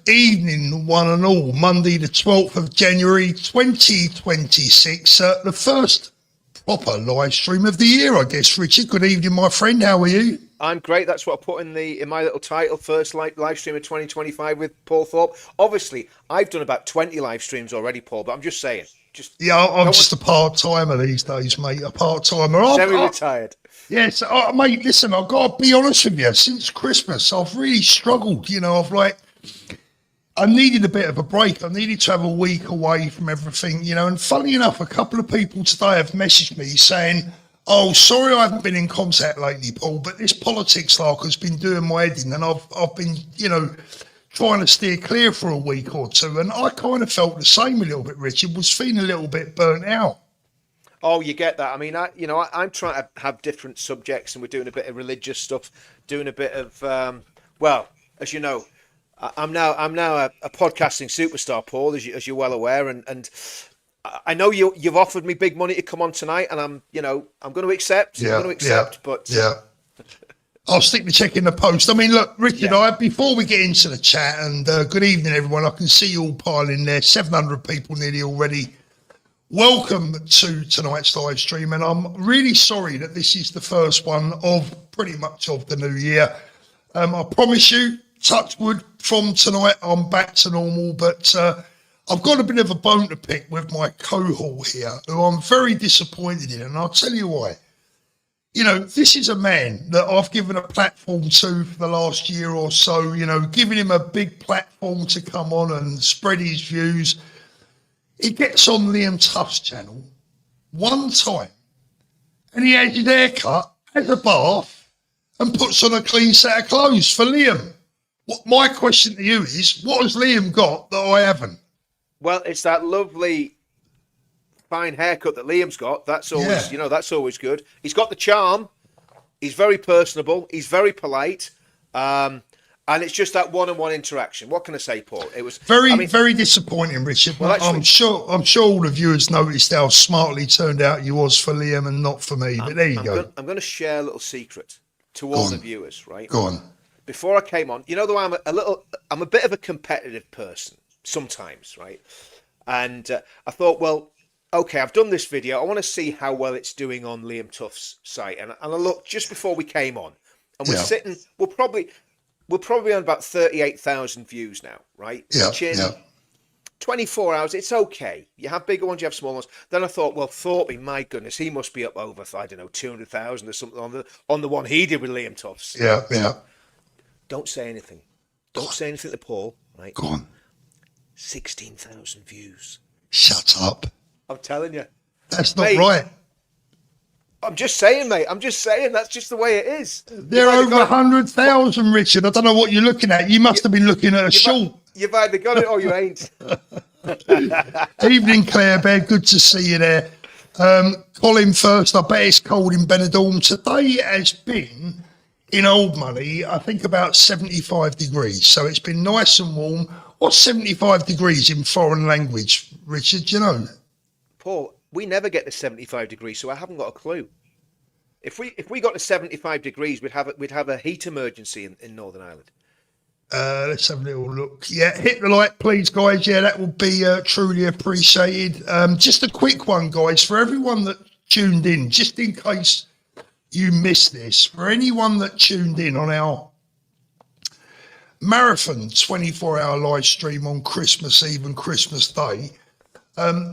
evening, one and all. Monday, the 12th of January, 2026. The first proper live stream of the year, I guess. Richard, good evening, my friend. How are you? I'm great. That's what I put in my little title. First live stream of 2025 with Paul Thorpe. Obviously, I've done about 20 live streams already, Paul. But I'm just saying. I'm just a part timer these days, mate. A part timer. Semi-retired. Yes, mate. Listen, I've got to be honest with you. Since Christmas, I've really struggled. I needed a bit of a break. I needed to have a week away from everything, And funny enough, a couple of people today have messaged me saying, "Oh, sorry, I haven't been in contact lately, Paul, but this politics lark has been doing my head in, and I've been, trying to steer clear for a week or two." And I kind of felt the same a little bit, Richard. Was feeling a little bit burnt out. Oh, you get that. I mean, I'm trying to have different subjects, and we're doing a bit of religious stuff, doing a bit of, as you know. I'm now a podcasting superstar, Paul, as you're well aware, and I know you've offered me big money to come on tonight, and I'm going to accept. But I'll stick the check in the post. I mean, look, Richard, before we get into the chat, and good evening, everyone. I can see you all piling there. 700 people nearly already. Welcome to tonight's live stream, and I'm really sorry that this is the first one of pretty much of the new year. I promise you, touch wood, from tonight I'm back to normal, but I've got a bit of a bone to pick with my cohort here, who I'm very disappointed in, and I'll tell you why. This is a man that I've given a platform to for the last year or so, giving him a big platform to come on and spread his views. He gets on Liam Tuff's channel one time, and he has his hair cut, has a bath, and puts on a clean set of clothes for Liam. My question to you is, what has Liam got that I haven't? Well, it's that lovely, fine haircut that Liam's got. That's always, that's always good. He's got the charm. He's very personable. He's very polite. And it's just that one-on-one interaction. What can I say, Paul? It was very disappointing, Richard. Well, I'm sure all the viewers noticed how smartly turned out you was for Liam and not for me. But there you go. I'm going to share a little secret to all the viewers, right? Go on. Before I came on, though I'm a bit of a competitive person sometimes, right? And I thought, well, okay, I've done this video. I want to see how well it's doing on Liam Tuff's site. And I looked just before we came on, and we're probably on about 38,000 views now, right? Yeah. Which in 24 hours, it's okay. You have bigger ones, you have smaller ones. Then I thought, well, Thorpe, my goodness, he must be up over, 200,000 or something on the one he did with Liam Tuff's. Yeah. Don't say anything. Don't say anything to Paul, right? Go on. 16,000 views. Shut up. I'm telling you. That's not right. I'm just saying, mate. I'm just saying. That's just the way it is. They're over 100,000, Richard. I don't know what you're looking at. You must have been looking at a short. You've either got it or you ain't. Evening, Claire Bear. Good to see you there. Colin first. I bet it's cold in Benidorm. Today has been, in old money, I think about 75 degrees. So it's been nice and warm. What's 75 degrees in foreign language, Richard? Do you know? Paul, we never get to 75 degrees, so I haven't got a clue. If we got to 75 degrees, we'd have a heat emergency in Northern Ireland. Let's have a little look. Yeah, hit the like, please, guys. Yeah, that would be truly appreciated. Just a quick one, guys, for everyone that tuned in, just in case you missed this, for anyone that tuned in on our marathon 24-hour live stream on Christmas Eve and Christmas Day,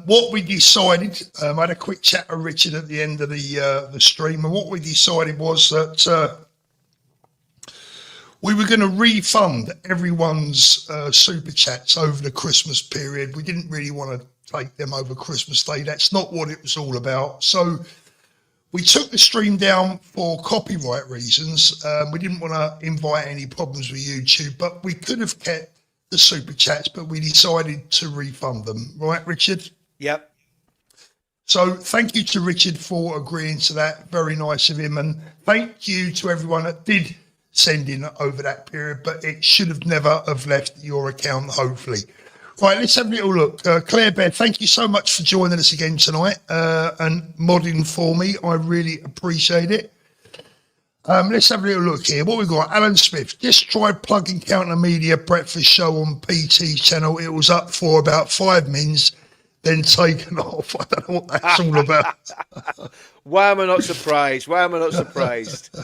what we decided, I had a quick chat with Richard at the end of the stream, and what we decided was that we were going to refund everyone's super chats over the Christmas period. We didn't really want to take them over Christmas Day. That's not what it was all about. So we took the stream down for copyright reasons. We didn't want to invite any problems with YouTube, but we could have kept the super chats, but we decided to refund them. Right, Richard? Yep. So thank you to Richard for agreeing to that. Very nice of him. And thank you to everyone that did send in over that period, but it should have never have left your account, hopefully. Right, let's have a little look. Claire Bear, thank you so much for joining us again tonight and modding for me. I really appreciate it. Let's have a little look here. What we got? Alan Smith just tried plugging Counter Media breakfast show on PT channel. It was up for about 5 minutes, then taken off. I don't know what that's all about. Why am I not surprised? Why am I not surprised?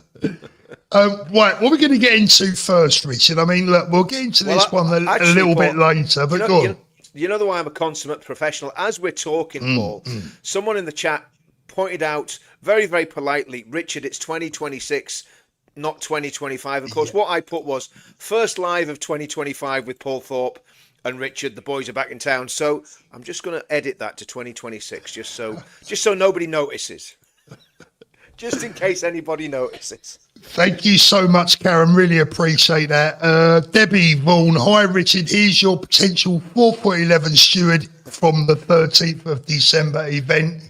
Right, what we're going to get into first, Richard. I mean, look, we'll get into this one a little bit later, but go on. You know why I'm a consummate professional? As we're talking, Paul, someone in the chat pointed out very, very politely, Richard, it's 2026, not 2025. Of course, what I put was first live of 2025 with Paul Thorpe and Richard. The boys are back in town. So I'm just going to edit that to 2026, just so nobody notices. Just in case anybody notices. Thank you so much, Karen. Really appreciate that. Debbie Vaughan, hi, Richard. Here's your potential 4'11" steward from the 13th of December event.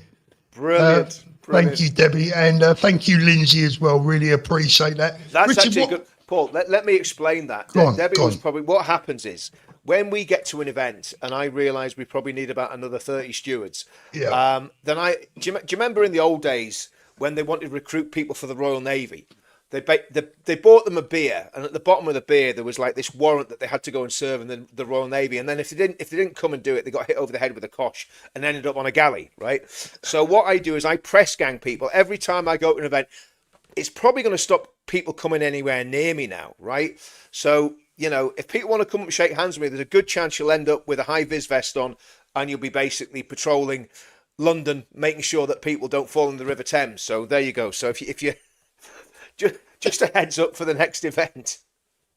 Brilliant. Thank you, Debbie. And thank you, Lindsay, as well. Really appreciate that. That's Richard, actually good. Paul, let me explain that. Debbie was probably, what happens is, when we get to an event and I realise we probably need about another 30 stewards, then do you remember in the old days when they wanted to recruit people for the Royal Navy? They bought them a beer, and at the bottom of the beer there was like this warrant that they had to go and serve in the Royal Navy. And then if they didn't come and do it, they got hit over the head with a cosh and ended up on a galley, right? So what I do is I press gang people every time I go to an event. It's probably going to stop people coming anywhere near me now, right? So, you know, if people want to come up and shake hands with me, there's a good chance you'll end up with a high vis vest on, and you'll be basically patrolling London, making sure that people don't fall in the River Thames. So there you go. So if you just a heads up for the next event.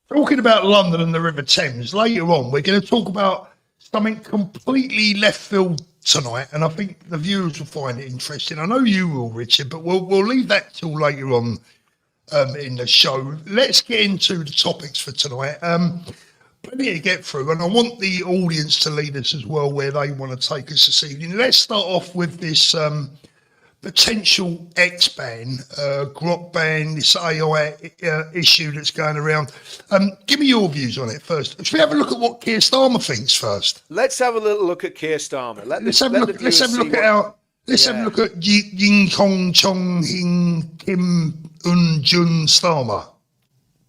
Talking about London and the River Thames, later on we're going to talk about something completely left field tonight, and I think the viewers will find it interesting. I know you will, Richard, but we'll leave that till later on in the show. Let's get into the topics for tonight. Plenty to get through, and I want the audience to lead us as well where they want to take us this evening. Let's start off with this potential X ban, Grok ban, this AI issue that's going around. Give me your views on it first. Should we have a look at what Keir Starmer thinks first? Let's have a little look at Keir Starmer. Let's have a look at Ying Kong Chong Hing Kim Un Jun Starmer.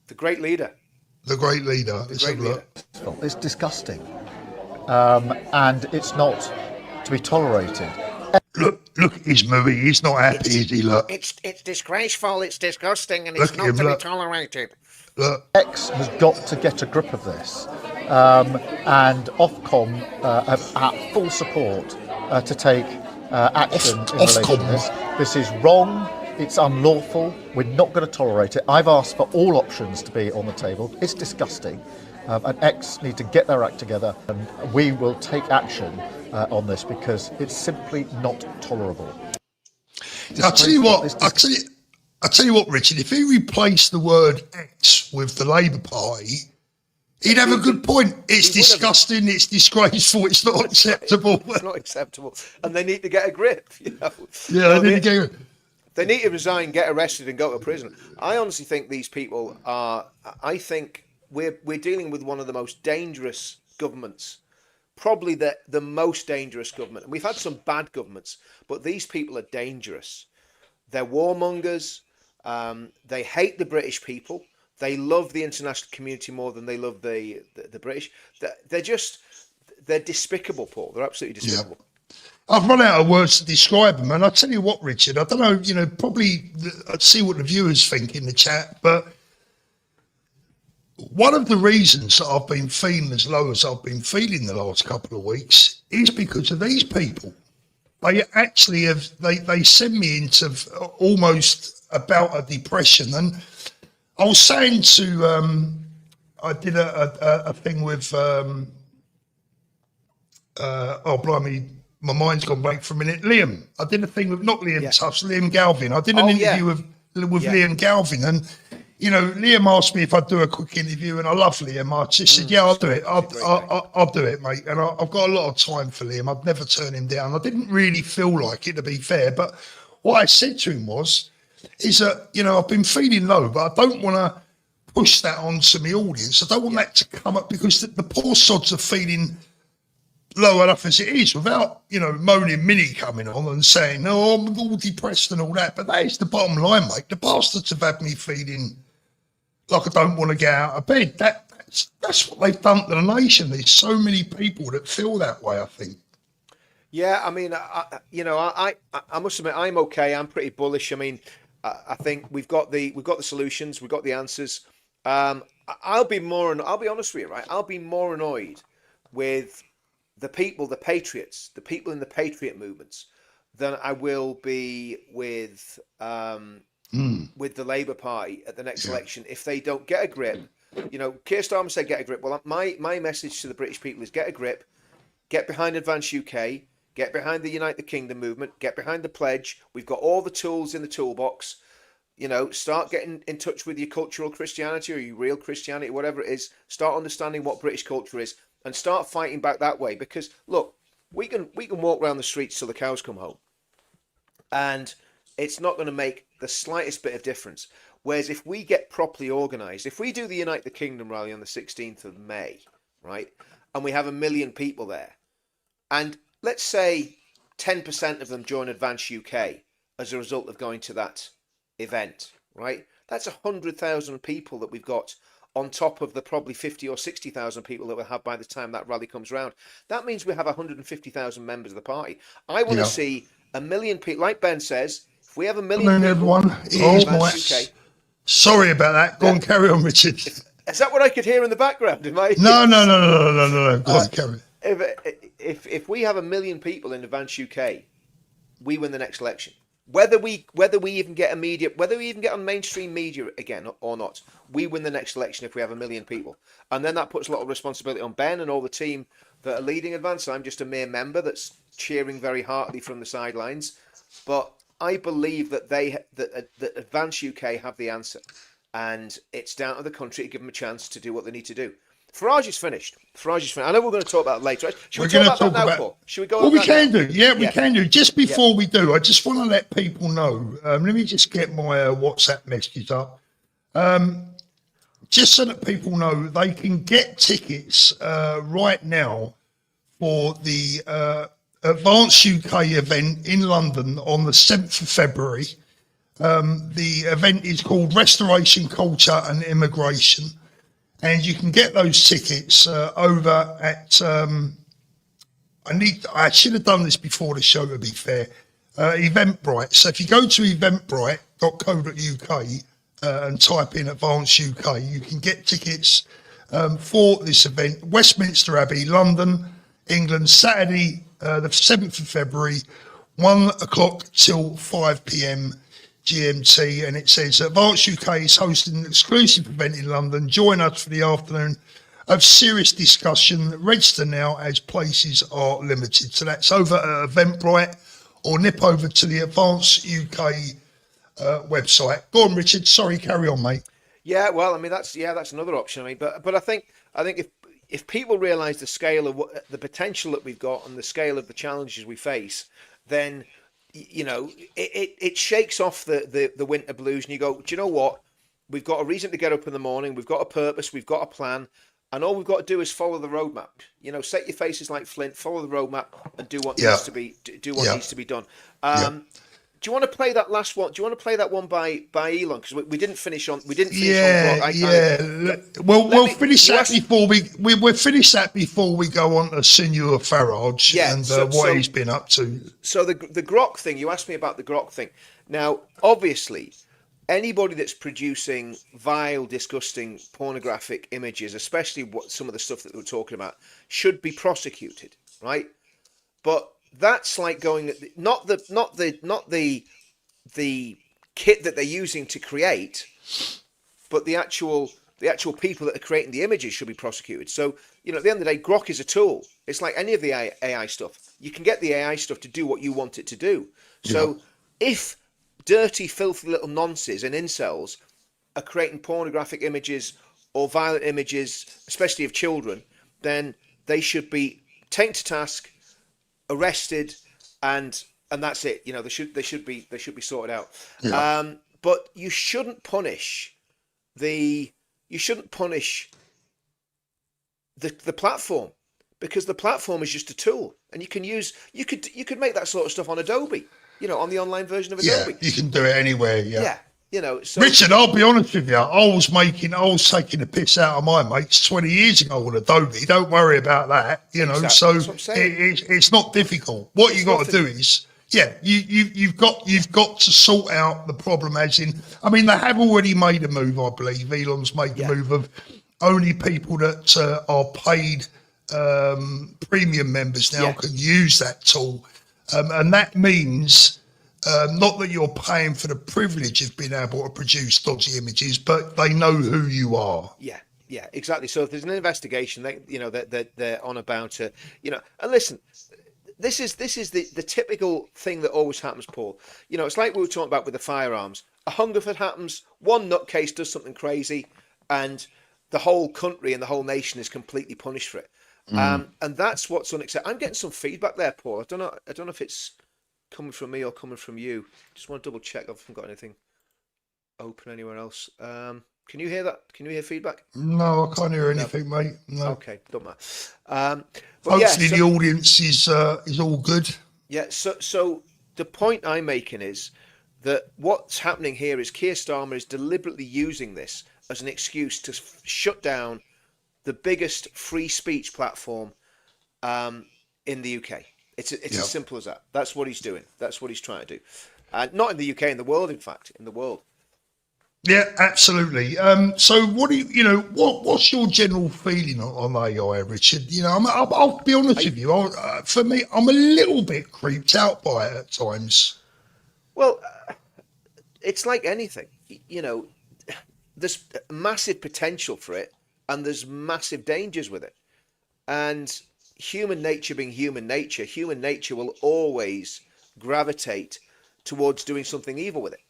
The great leader. Let's have a look. It's disgusting, and it's not to be tolerated. Look at his movie. He's not happy, is he? Look. It's disgraceful, it's disgusting, and it's not to be tolerated. Look. X has got to get a grip of this, and Ofcom have at full support to take action in relation to this. This is wrong. It's unlawful. We're not going to tolerate it. I've asked for all options to be on the table. It's disgusting. And X need to get their act together, and we will take action on this because it's simply not tolerable. I'll tell you what, Richard, if he replaced the word X with the Labour Party, he'd have a good point. It's disgusting, it's disgraceful, it's not acceptable. It's not acceptable. And they need to get a grip, you know. Yeah, they need to get a grip. They need to resign, get arrested, and go to prison. I honestly think these people are. I think we're dealing with one of the most dangerous governments, probably the most dangerous government. And we've had some bad governments, but these people are dangerous. They're warmongers. They hate the British people. They love the international community more than they love the British. They're despicable, Paul. They're absolutely despicable. Yeah. I've run out of words to describe them, and I'll tell you what, Richard, I don't know, probably I'd see what the viewers think in the chat, but one of the reasons that I've been feeling as low as I've been feeling the last couple of weeks is because of these people. They actually they send me into almost about a depression. And I was saying to, I did a thing with, blimey, my mind's gone blank for a minute. Liam. I did a thing with, not Liam Tufts, Liam Galvin. I did an interview with Liam Galvin, and Liam asked me if I'd do a quick interview, and I love Liam. I just said, I'll do it. I'll do it, mate. And I've got a lot of time for Liam. I'd never turn him down. I didn't really feel like it, to be fair. But what I said to him is that, I've been feeling low, but I don't want to push that onto my audience. I don't want that to come up, because the poor sods are feeling low enough as it is, without, moaning Minnie coming on and saying, "Oh, I'm all depressed and all that." But that is the bottom line, mate. The bastards have had me feeling like I don't want to get out of bed. That's what they've done to the nation. There's so many people that feel that way, I think. Yeah, I mean, I must admit, I'm okay. I'm pretty bullish. I mean, I think we've got the solutions, we've got the answers. I'll be honest with you, right? I'll be more annoyed with the people, the patriots, the people in the patriot movements, than I will be with the Labour Party at the next election if they don't get a grip. Keir Starmer said get a grip. Well, my message to the British people is get a grip, get behind Advance UK, get behind the Unite the Kingdom movement, get behind the pledge. We've got all the tools in the toolbox. Start getting in touch with your cultural Christianity or your real Christianity, whatever it is. Start understanding what British culture is and start fighting back that way. Because look, we can walk around the streets till the cows come home, and it's not going to make the slightest bit of difference. Whereas if we get properly organised, if we do the Unite the Kingdom rally on the 16th of May, right, and we have 1 million people there, and let's say 10% of them join Advance UK as a result of going to that event, right? That's 100,000 people that we've got on top of the probably 50 or 60,000 people that we'll have by the time that rally comes around. That means we have 150,000 members of the party. I want to see 1 million people, like Ben says, if we have 1 million people... everyone. UK, sorry about that. Go on, carry on, Richard. Is that what I could hear in the background? Am I? No. Go on, carry on. If we have 1 million people in Advance UK, we win the next election. Whether we even get on mainstream media again or not, we win the next election if we have 1 million people. And then that puts a lot of responsibility on Ben and all the team that are leading Advance. I'm just a mere member that's cheering very heartily from the sidelines. But I believe that that Advance UK have the answer, and it's down to the country to give them a chance to do what they need to do. Farage is finished. I know we're going to talk about it later. Should we talk about that now, Paul? Should we go? Well, we can do. Yeah, we can do. Just before we do, I just want to let people know. Let me just get my WhatsApp messages up. Just so that people know they can get tickets right now for the Advance UK event in London on the 7th of February. The event is called Restoration, Culture and Immigration. And you can get those tickets over at, I should have done this before the show, to be fair, Eventbrite. So if you go to eventbrite.co.uk and type in Advance UK, you can get tickets for this event. Westminster Abbey, London, England, Saturday, the 7th of February, 1 o'clock till 5 p.m. GMT, and it says Advance UK is hosting an exclusive event in London. Join us for the afternoon of serious discussion. Register now as places are limited. So that's over at Eventbrite, or nip over to the Advance UK website. Go on, Richard. Sorry, carry on, mate. Yeah, well, I mean that's another option. I mean, but I think if people realise the scale of the potential that we've got and the scale of the challenges we face, then it shakes off the winter blues, and you go, do you know what? We've got a reason to get up in the morning. We've got a purpose. We've got a plan, and all we've got to do is follow the roadmap. Set your faces like flint, follow the roadmap, and do what needs to be needs to be done. Do you want to play that last one? Do you want to play that one by Elon? Because we didn't finish on. We didn't finish on. We'll finish that before we'll finish that before we go on to Senor Farage and what he's been up to. So the grok thing. You asked me about the grok thing. Now, obviously, anybody that's producing vile, disgusting, pornographic images, especially some of the stuff that we're talking about, should be prosecuted, right? But that's like going not the kit that they're using to create, but the actual people that are creating the images should be prosecuted. So at the end of the day, grok is a tool. It's like any of the AI stuff. You can get the AI stuff to do what you want it to do. So if dirty, filthy little nonces and incels are creating pornographic images or violent images, especially of children, then they should be taken to task, arrested, and that's it. They should be sorted out. But you shouldn't punish the platform, because the platform is just a tool, and you could make that sort of stuff on Adobe, on the online version of Yeah, Adobe. you can do it anywhere. Yeah. Yeah, so Richard, I'll be honest with you. I was taking the piss out of my mates 20 years ago on Adobe. Don't worry about that. Exactly, So that's what I'm saying. it's not difficult. What you got to do is, you've got to sort out the problem. As in, I mean, they have already made a move. I believe Elon's made the move of only people that are paid premium members now can use that tool, and that means. Not that you're paying for the privilege of being able to produce dodgy images, but they know who you are. Yeah, exactly. So if there's an investigation, they're on about it, And listen, this is the typical thing that always happens, Paul. It's like we were talking about with the firearms. A Hungerford happens, one nutcase does something crazy, and the whole country and the whole nation is completely punished for it. And that's what's unacceptable. I'm getting some feedback there, Paul. I don't know if it's coming from me or coming from you. Just want to double check I haven't got anything open anywhere else. Can you hear that? Can you hear feedback? No, I can't hear anything, mate. No. Okay, don't matter. Hopefully the audience is all good. Yeah, so the point I'm making is that what's happening here is Keir Starmer is deliberately using this as an excuse to shut down the biggest free speech platform in the UK. It's as simple as that. That's what he's doing. That's what he's trying to do. Not in the UK, in the world, in fact, in the world. Yeah, absolutely. So what do what's your general feeling on AI, Richard? I'll be honest with you. For me, I'm a little bit creeped out by it at times. Well, it's like anything. There's massive potential for it, and there's massive dangers with it. And human nature being human nature will always gravitate towards doing something evil with it.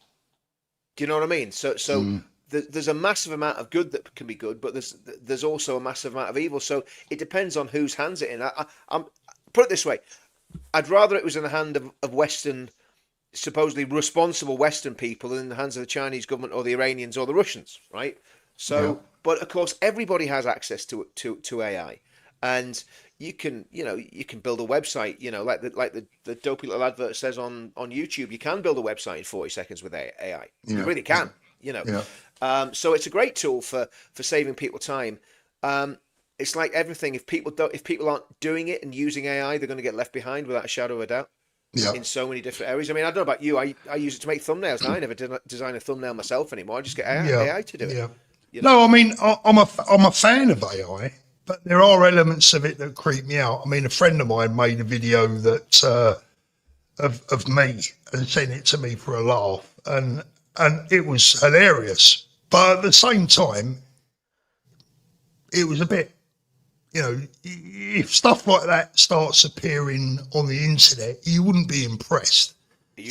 Do you know what I mean? So there's a massive amount of good that can be good, but there's also a massive amount of evil. So it depends on whose hands it in. I'm put it this way: I'd rather it was in the hand of Western, supposedly responsible Western people than in the hands of the Chinese government or the Iranians or the Russians, right? So, but of course, everybody has access to AI. And you can build a website, like the dopey little advert says on YouTube. You can build a website in 40 seconds with AI. You really can, So it's a great tool for saving people time. It's like everything. If people aren't doing it and using AI, they're going to get left behind without a shadow of a doubt. In so many different areas. I mean, I don't know about you. I use it to make thumbnails. Now I never design a thumbnail myself anymore. I just get AI to do it. No, I mean, I'm a fan of AI. But there are elements of it that creep me out. I mean, a friend of mine made a video that of me and sent it to me for a laugh, and it was hilarious. But at the same time, it was a bit, if stuff like that starts appearing on the internet, you wouldn't be impressed. Are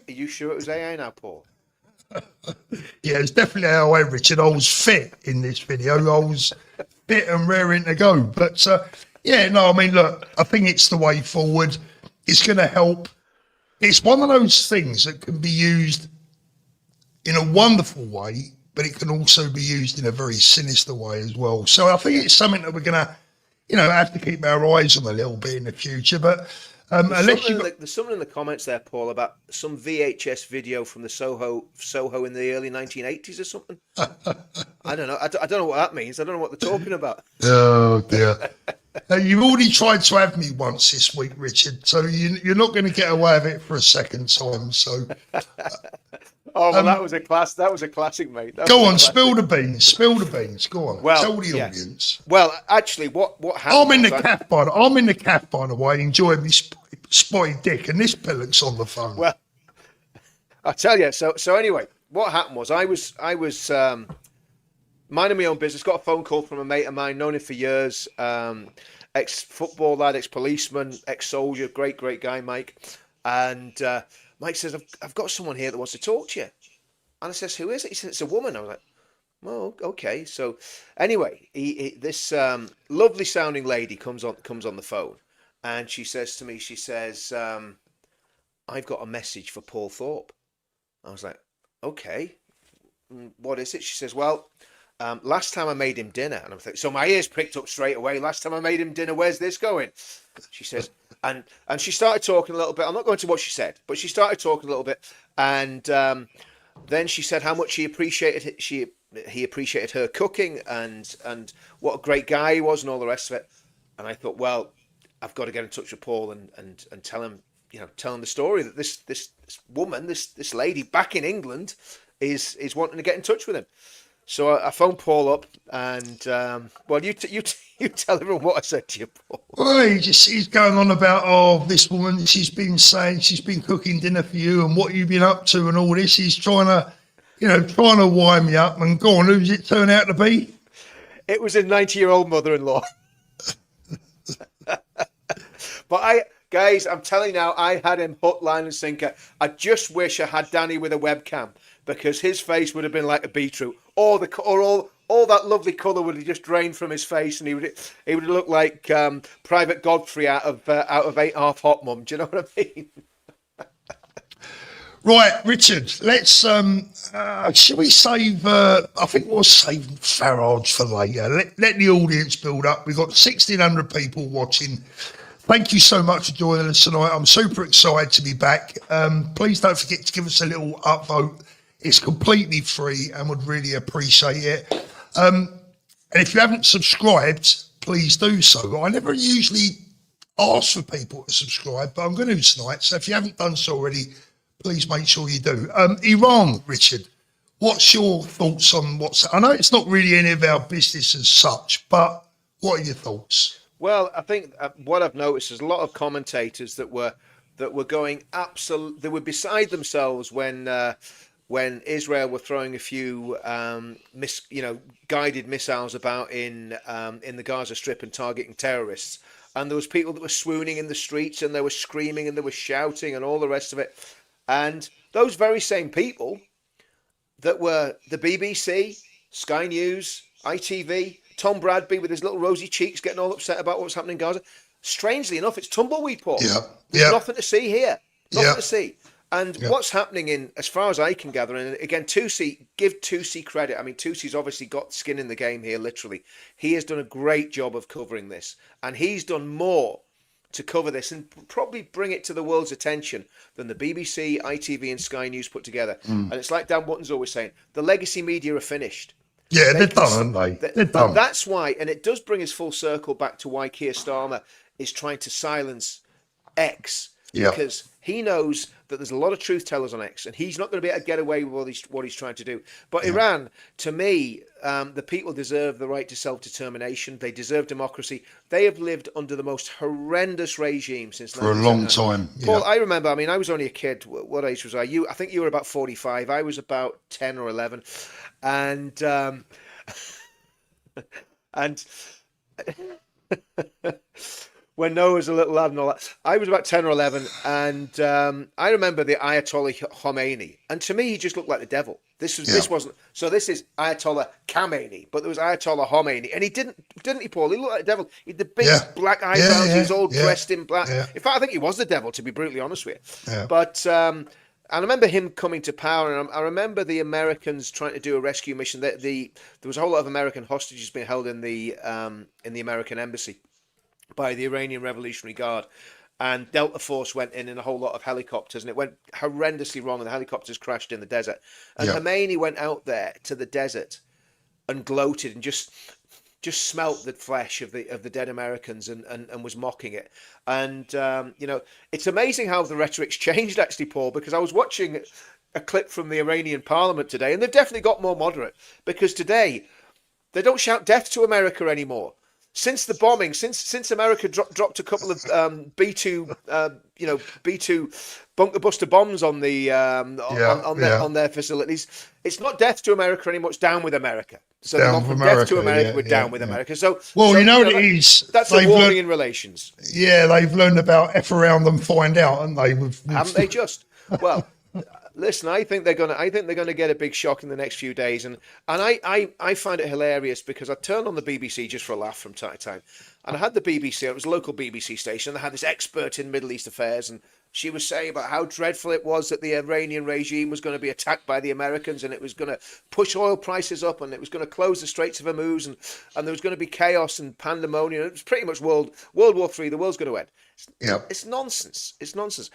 you sure it was AI now, Paul? Yeah, it's definitely AI, Richard. I was fit in this video. I was fit and raring to go. But I mean, look, I think it's the way forward. It's going to help. It's one of those things that can be used in a wonderful way, but it can also be used in a very sinister way as well. So I think it's something that we're going to, have to keep our eyes on a little bit in the future. But there's something in the comments there, Paul, about some VHS video from the Soho in the early 1980s or something. I don't know. I don't know what that means. I don't know what they're talking about. Oh dear. You've already tried to have me once this week, Richard. So you're not going to get away with it for a second time. So. That was a classic, mate. Go on, spill the beans. Go on, tell the audience. Well, actually, what happened? I'm in the calf, by the way, enjoying me spotted dick, and this pillock's on the phone. Well, I tell you. So anyway, what happened was I was minding my own business. Got a phone call from a mate of mine, known him for years. Ex-football lad, ex-policeman, ex-soldier, great guy, Mike, and. Mike says, I've got someone here that wants to talk to you. And I says, who is it? He said, it's a woman. I was like, oh, okay. So anyway, this lovely sounding lady comes on the phone, and she says to me, I've got a message for Paul Thorpe. I was like, okay, what is it? She says, well, last time I made him dinner, and I'm thinking, so my ears pricked up straight away. Last time I made him dinner, where's this going? She says, and she started talking a little bit. I'm not going to what she said, but she started talking a little bit, and then she said how much he appreciated her cooking and what a great guy he was and all the rest of it. And I thought, well, I've got to get in touch with Paul and tell him, tell him the story that this woman, this lady back in England is wanting to get in touch with him. So I phoned Paul up, and well, you tell everyone what I said to you, Paul. Well, he's going on about, this woman, she's been saying she's been cooking dinner for you and what you've been up to and all this. He's trying to wind me up, and go on, who's it turn out to be? It was a 90-year-old mother-in-law. But guys, I'm telling you now, I had him hook, line and sinker. I just wish I had Danny with a webcam, because his face would have been like a beetroot. Or all that lovely colour would have just drained from his face, and he would have looked like Private Godfrey out of 8 Half Hot Mum. Do you know what I mean? Right, Richard, let's shall we save I think we'll save Farage for later. Let the audience build up. We've got 1,600 people watching. Thank you so much for joining us tonight. I'm super excited to be back. Please don't forget to give us a little upvote. It's completely free and would really appreciate it. And if you haven't subscribed, please do so. I never usually ask for people to subscribe, but I'm going to tonight. So if you haven't done so already, please make sure you do. Iran, Richard, what's your thoughts on I know it's not really any of our business as such, but what are your thoughts? Well, I think what I've noticed is a lot of commentators that were going they were beside themselves when Israel were throwing a few guided missiles about in the Gaza Strip and targeting terrorists, and there was people that were swooning in the streets, and they were screaming and they were shouting and all the rest of it. And those very same people that were the BBC, Sky News, ITV, Tom Bradby with his little rosy cheeks getting all upset about what's happening in Gaza. Strangely enough, it's tumbleweed, Paul. Yeah. There's nothing to see here. Nothing Yeah. to see. And what's happening as far as I can gather, and again, give Tusi credit. I mean, Tusi's obviously got skin in the game here, literally. He has done a great job of covering this, and he's done more to cover this and probably bring it to the world's attention than the BBC, ITV and Sky News put together. And it's like Dan Button's always saying, the legacy media are finished. Yeah, they're done, aren't they? They're done. That's why, and it does bring us full circle back to why Keir Starmer is trying to silence X, because he knows that there's a lot of truth tellers on X, and he's not going to be able to get away with what he's trying to do. But Iran, to me, the people deserve the right to self-determination. They deserve democracy. They have lived under the most horrendous regime since for a long time. Paul, I remember. I mean, I was only a kid. What age was I? I think you were about 45. I was about 10 or 11, and and. When Noah was a little lad and all that, I was about 10 or 11, and I remember the Ayatollah Khomeini, and to me, he just looked like the devil. This wasn't. So this is Ayatollah Khamenei, but there was Ayatollah Khomeini, and he didn't he, Paul? He looked like the devil. He had the big black eyebrows. He was all dressed in black. Yeah. In fact, I think he was the devil, to be brutally honest with you. Yeah. But I remember him coming to power, and I remember the Americans trying to do a rescue mission. There was a whole lot of American hostages being held in the American embassy by the Iranian Revolutionary Guard, and Delta Force went in a whole lot of helicopters, and it went horrendously wrong, and the helicopters crashed in the desert. And Khomeini went out there to the desert and gloated and just smelt the flesh of the dead Americans and was mocking it. And it's amazing how the rhetoric's changed, actually, Paul, because I was watching a clip from the Iranian parliament today, and they've definitely got more moderate, because today they don't shout death to America anymore. Since the bombing, since America dropped a couple of B2 bunker buster bombs on the on their facilities, it's not death to America anymore. It's down with America. So they've gone from death to America, we're down with America. So what it is. That's a warning in relations. Yeah, they've learned about F around and find out, haven't they? Haven't they just? Well, listen, I think they're gonna get a big shock in the next few days, and I find it hilarious because I turned on the BBC just for a laugh from time to time, and I had the BBC. It was a local BBC station. They had this expert in Middle East affairs, and She was saying about how dreadful it was that the Iranian regime was going to be attacked by the Americans, and it was going to push oil prices up, and it was going to close the Straits of Hormuz, and there was going to be chaos and pandemonium. It was pretty much World War III. The world's going to end. It's nonsense. It's nonsense.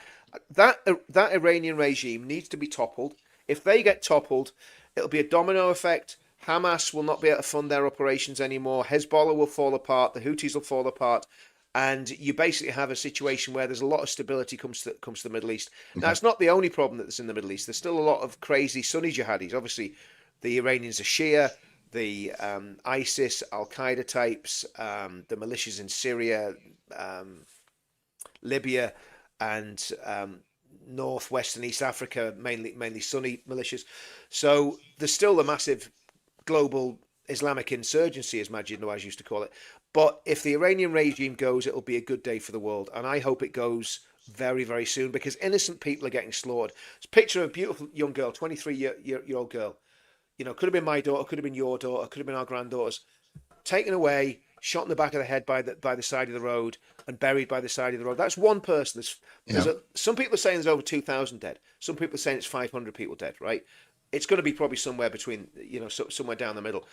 That Iranian regime needs to be toppled. If they get toppled, it'll be a domino effect. Hamas will not be able to fund their operations anymore. Hezbollah will fall apart. The Houthis will fall apart. And you basically have a situation where there's a lot of stability comes to the Middle East. Now, it's not the only problem that's in the Middle East. There's still a lot of crazy Sunni jihadis. Obviously, the Iranians are Shia, the ISIS, Al-Qaeda types, the militias in Syria, Libya, and Northwest and East Africa, mainly Sunni militias. So there's still a massive global Islamic insurgency, as Majid Nawaz used to call it. But if the Iranian regime goes, it'll be a good day for the world. And I hope it goes very, very soon, because innocent people are getting slaughtered. It's a picture of a beautiful young girl, 23-year-old girl. You know, could have been my daughter, could have been your daughter, could have been our granddaughter's. Taken away, shot in the back of the head by the side of the road, and buried by the side of the road. That's one person. Some people are saying there's over 2,000 dead. Some people are saying it's 500 people dead, right? It's going to be probably somewhere between, somewhere down the middle.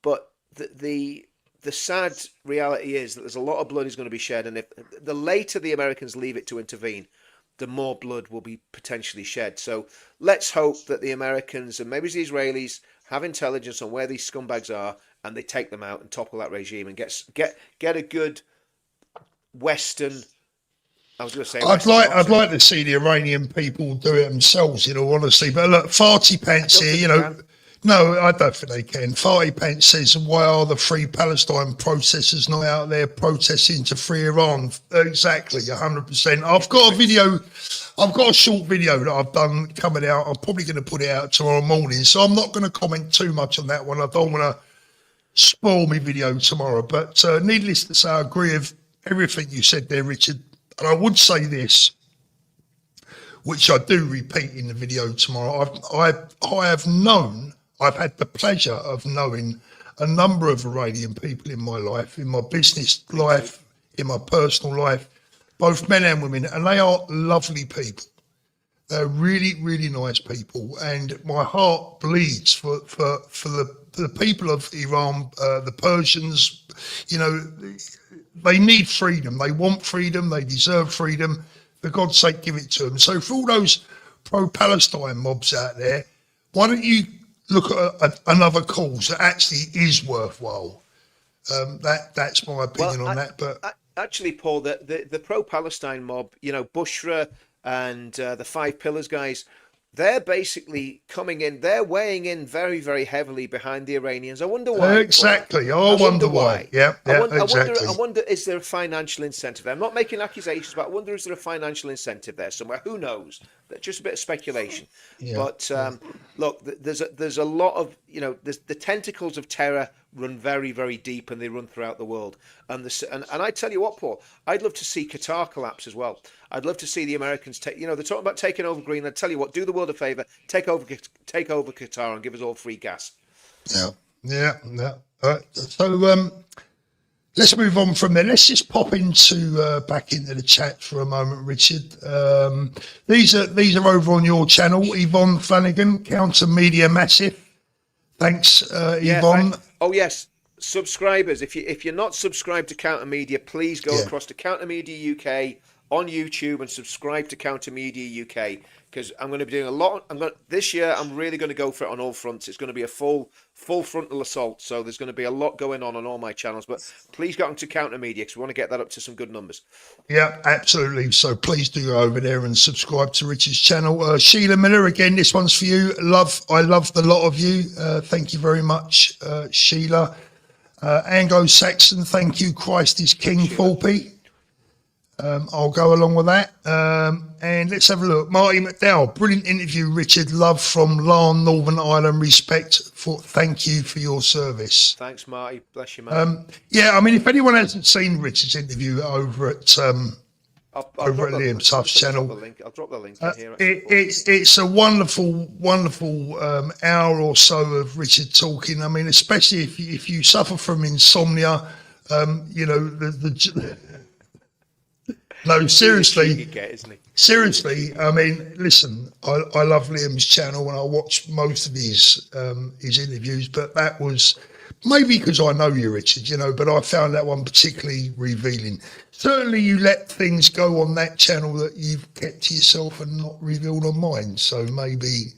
But the sad reality is that there's a lot of blood is going to be shed, and if the later the Americans leave it to intervene, the more blood will be potentially shed. So let's hope that the Americans and maybe the Israelis have intelligence on where these scumbags are, and they take them out and topple that regime and get a good Western. I was going to say, I'd like to see the Iranian people do it themselves, in all honesty. But look, Farty Pants here, no, I don't think they can. Farty Pants says, why are the Free Palestine protesters not out there protesting to free Iran? Exactly, 100%. I've got a short video that I've done coming out. I'm probably going to put it out tomorrow morning, so I'm not going to comment too much on that one. I don't want to spoil my video tomorrow. But needless to say, I agree with everything you said there, Richard. And I would say this, which I do repeat in the video tomorrow. I've had the pleasure of knowing a number of Iranian people in my life, in my business life, in my personal life, both men and women, and they are lovely people. They're really, really nice people, and my heart bleeds for the people of Iran, the Persians. They need freedom. They want freedom. They deserve freedom. For God's sake, give it to them. So for all those pro-Palestine mobs out there, why don't you look at another cause that actually is worthwhile? That's my opinion on that. But actually, Paul, the pro-Palestine mob, Bushra and the Five Pillars guys, they're basically coming in. They're weighing in very, very heavily behind the Iranians. I wonder why. Exactly. I wonder why. Yeah, exactly. I wonder, is there a financial incentive there? I'm not making accusations, but I wonder, is there a financial incentive there somewhere? Who knows? Just a bit of speculation. Yeah. But look, there's a lot of, the tentacles of terror run very, very deep, and they run throughout the world. And I tell you what, Paul, I'd love to see Qatar collapse as well. I'd love to see the Americans take. They're talking about taking over Greenland. Tell you what, do the world a favour, take over Qatar and give us all free gas. Yeah. So let's move on from there. Let's just pop into back into the chat for a moment, Richard. These are over on your channel, Yvonne Flanagan, Counter Media Massive. Thanks, Yvonne. Oh yes, subscribers. If you're not subscribed to Counter Media, please go across to Counter Media UK on YouTube and subscribe to Counter Media UK, because I'm going to be doing a lot. This year I'm really going to go for it on all fronts. It's going to be a full frontal assault. So there's going to be a lot going on all my channels. But please get onto Counter Media, because we want to get that up to some good numbers. Yeah, absolutely. So please do go over there and subscribe to Richard's channel. Sheila Miller, again, this one's for you. I love the lot of you. Thank you very much, Sheila. Anglo-Saxon, thank you. Christ is King, Thorpe. I'll go along with that. And let's have a look. Marty McDowell, brilliant interview, Richard. Love from Larne, Northern Ireland. Thank you for your service. Thanks, Marty. Bless you, man. If anyone hasn't seen Richard's interview over at Liam Tuff's channel, I'll drop the link in here. It's a wonderful hour or so of Richard talking. Especially if you suffer from insomnia, No, seriously. Cheeky get, isn't he? Seriously, I mean, listen, I love Liam's channel and I watch most of his interviews, but that was maybe because I know you, Richard, but I found that one particularly revealing. Certainly you let things go on that channel that you've kept to yourself and not revealed on mine, so maybe...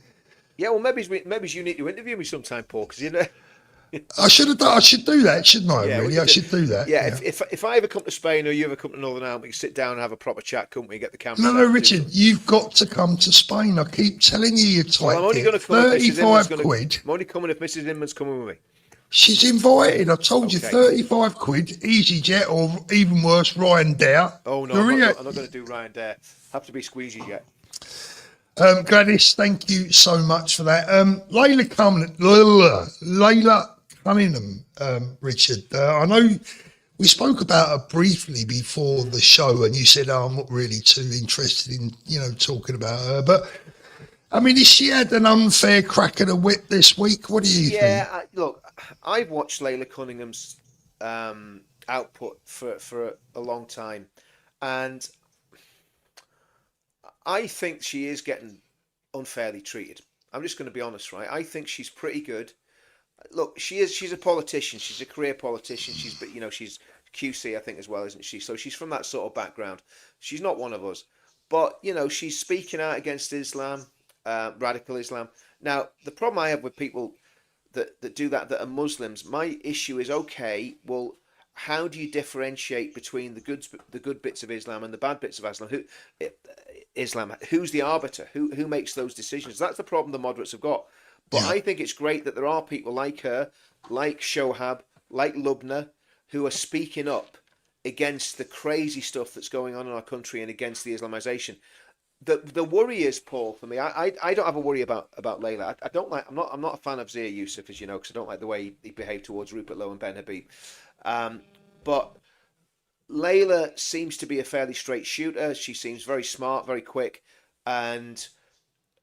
Yeah, well, maybe you need to interview me sometime, Paul, because I should do that, shouldn't I? Yeah, really, I should do that. Yeah, if I ever come to Spain or you ever come to Northern Ireland, we can sit down and have a proper chat, couldn't we? Get the camera. No, Richard, you've got to come to Spain. I keep telling you, you're tight. Well, I'm only going to come. 35 quid. I'm only coming if Mrs. Inman's coming with me. She's invited. I told you, Okay. 35 quid, easy jet, or even worse, Ryan Dare. Oh no, I'm not going to do Ryan Dare. Have to be squeezy jet. Gladys, thank you so much for that. Layla Cunningham, Richard. I know we spoke about her briefly before the show, and you said, I'm not really too interested in, talking about her. But, I mean, has she had an unfair crack at the whip this week? What do you think? Yeah, look, I've watched Layla Cunningham's output for a long time, and I think she is getting unfairly treated. I'm just going to be honest, right? I think she's pretty good. Look, she's a politician. She's a career politician. She's QC, I think, as well, isn't she? So she's from that sort of background. She's not one of us, but she's speaking out against Islam, radical Islam. Now, the problem I have with people that do that are Muslims, my issue is, okay, well, how do you differentiate between the good bits of Islam and the bad bits of Islam? Who's the arbiter? Who makes those decisions? That's the problem the moderates have got. But I think it's great that there are people like her, like Shohab, like Lubna, who are speaking up against the crazy stuff that's going on in our country and against the Islamization. The worry is, Paul, for me, I don't have a worry about Layla. I don't like. I'm not a fan of Zia Yusuf, as you know, because I don't like the way he behaved towards Rupert Lowe and Ben Habib. But Layla seems to be a fairly straight shooter. She seems very smart, very quick. And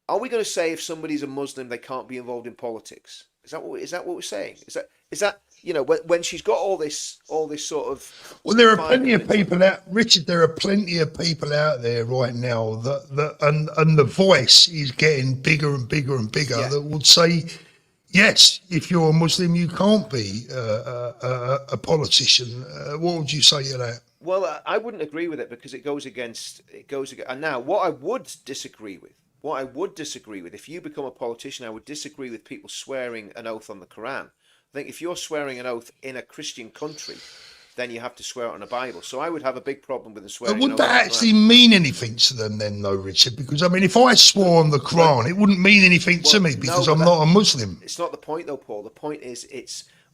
are we going to say if somebody's a Muslim they can't be involved in politics? Is that what we're saying? Is that when she's got all this sort of... Well, there are plenty of people out, Richard. There are plenty of people out there right now and the voice is getting bigger and bigger and bigger that would say, yes, if you're a Muslim, you can't be a politician. What would you say to that? Well, I wouldn't agree with it because it goes against. And now, what I would disagree with, if you become a politician, I would disagree with people swearing an oath on the Quran. I think if you're swearing an oath in a Christian country, then you have to swear it on a Bible. So I would have a big problem with the swearing. Would that actually mean anything to them then, though, Richard? Because, I mean, if I swore on the Quran, it wouldn't mean anything to me because I'm not a Muslim. It's not the point, though, Paul. The point is,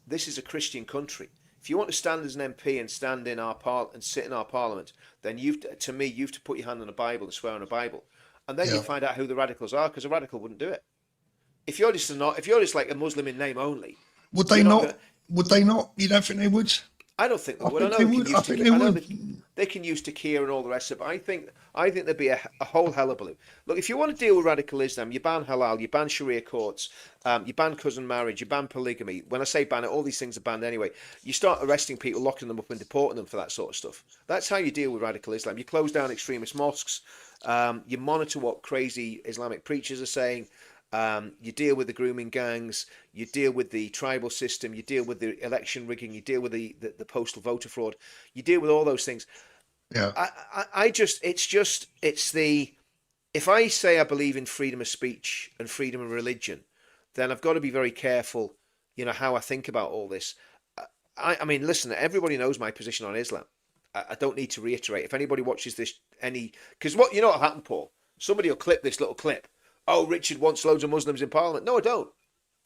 this is a Christian country. If you want to stand as an MP and stand in our and sit in our parliament, then you've to put your hand on a Bible and swear on a Bible, and then you find out who the radicals are, because a radical wouldn't do it. If you're just like a Muslim in name only, would they not? Would they not? You don't think they would? I don't think they would. I think they would. They can use Takia and all the rest of it. But I think there'd be a whole hullabaloo. Look, if you want to deal with radical Islam, you ban halal, you ban Sharia courts, you ban cousin marriage, you ban polygamy. When I say ban it, all these things are banned anyway. You start arresting people, locking them up and deporting them for that sort of stuff. That's how you deal with radical Islam. You close down extremist mosques. You monitor what crazy Islamic preachers are saying. You deal with the grooming gangs, you deal with the tribal system, you deal with the election rigging, you deal with the postal voter fraud, you deal with all those things. Yeah. If I say I believe in freedom of speech and freedom of religion, then I've got to be very careful, how I think about all this. I mean, listen, everybody knows my position on Islam. I don't need to reiterate. If anybody watches this, because what happened, Paul? Somebody will clip this little clip. Oh, Richard wants loads of Muslims in Parliament. No, I don't.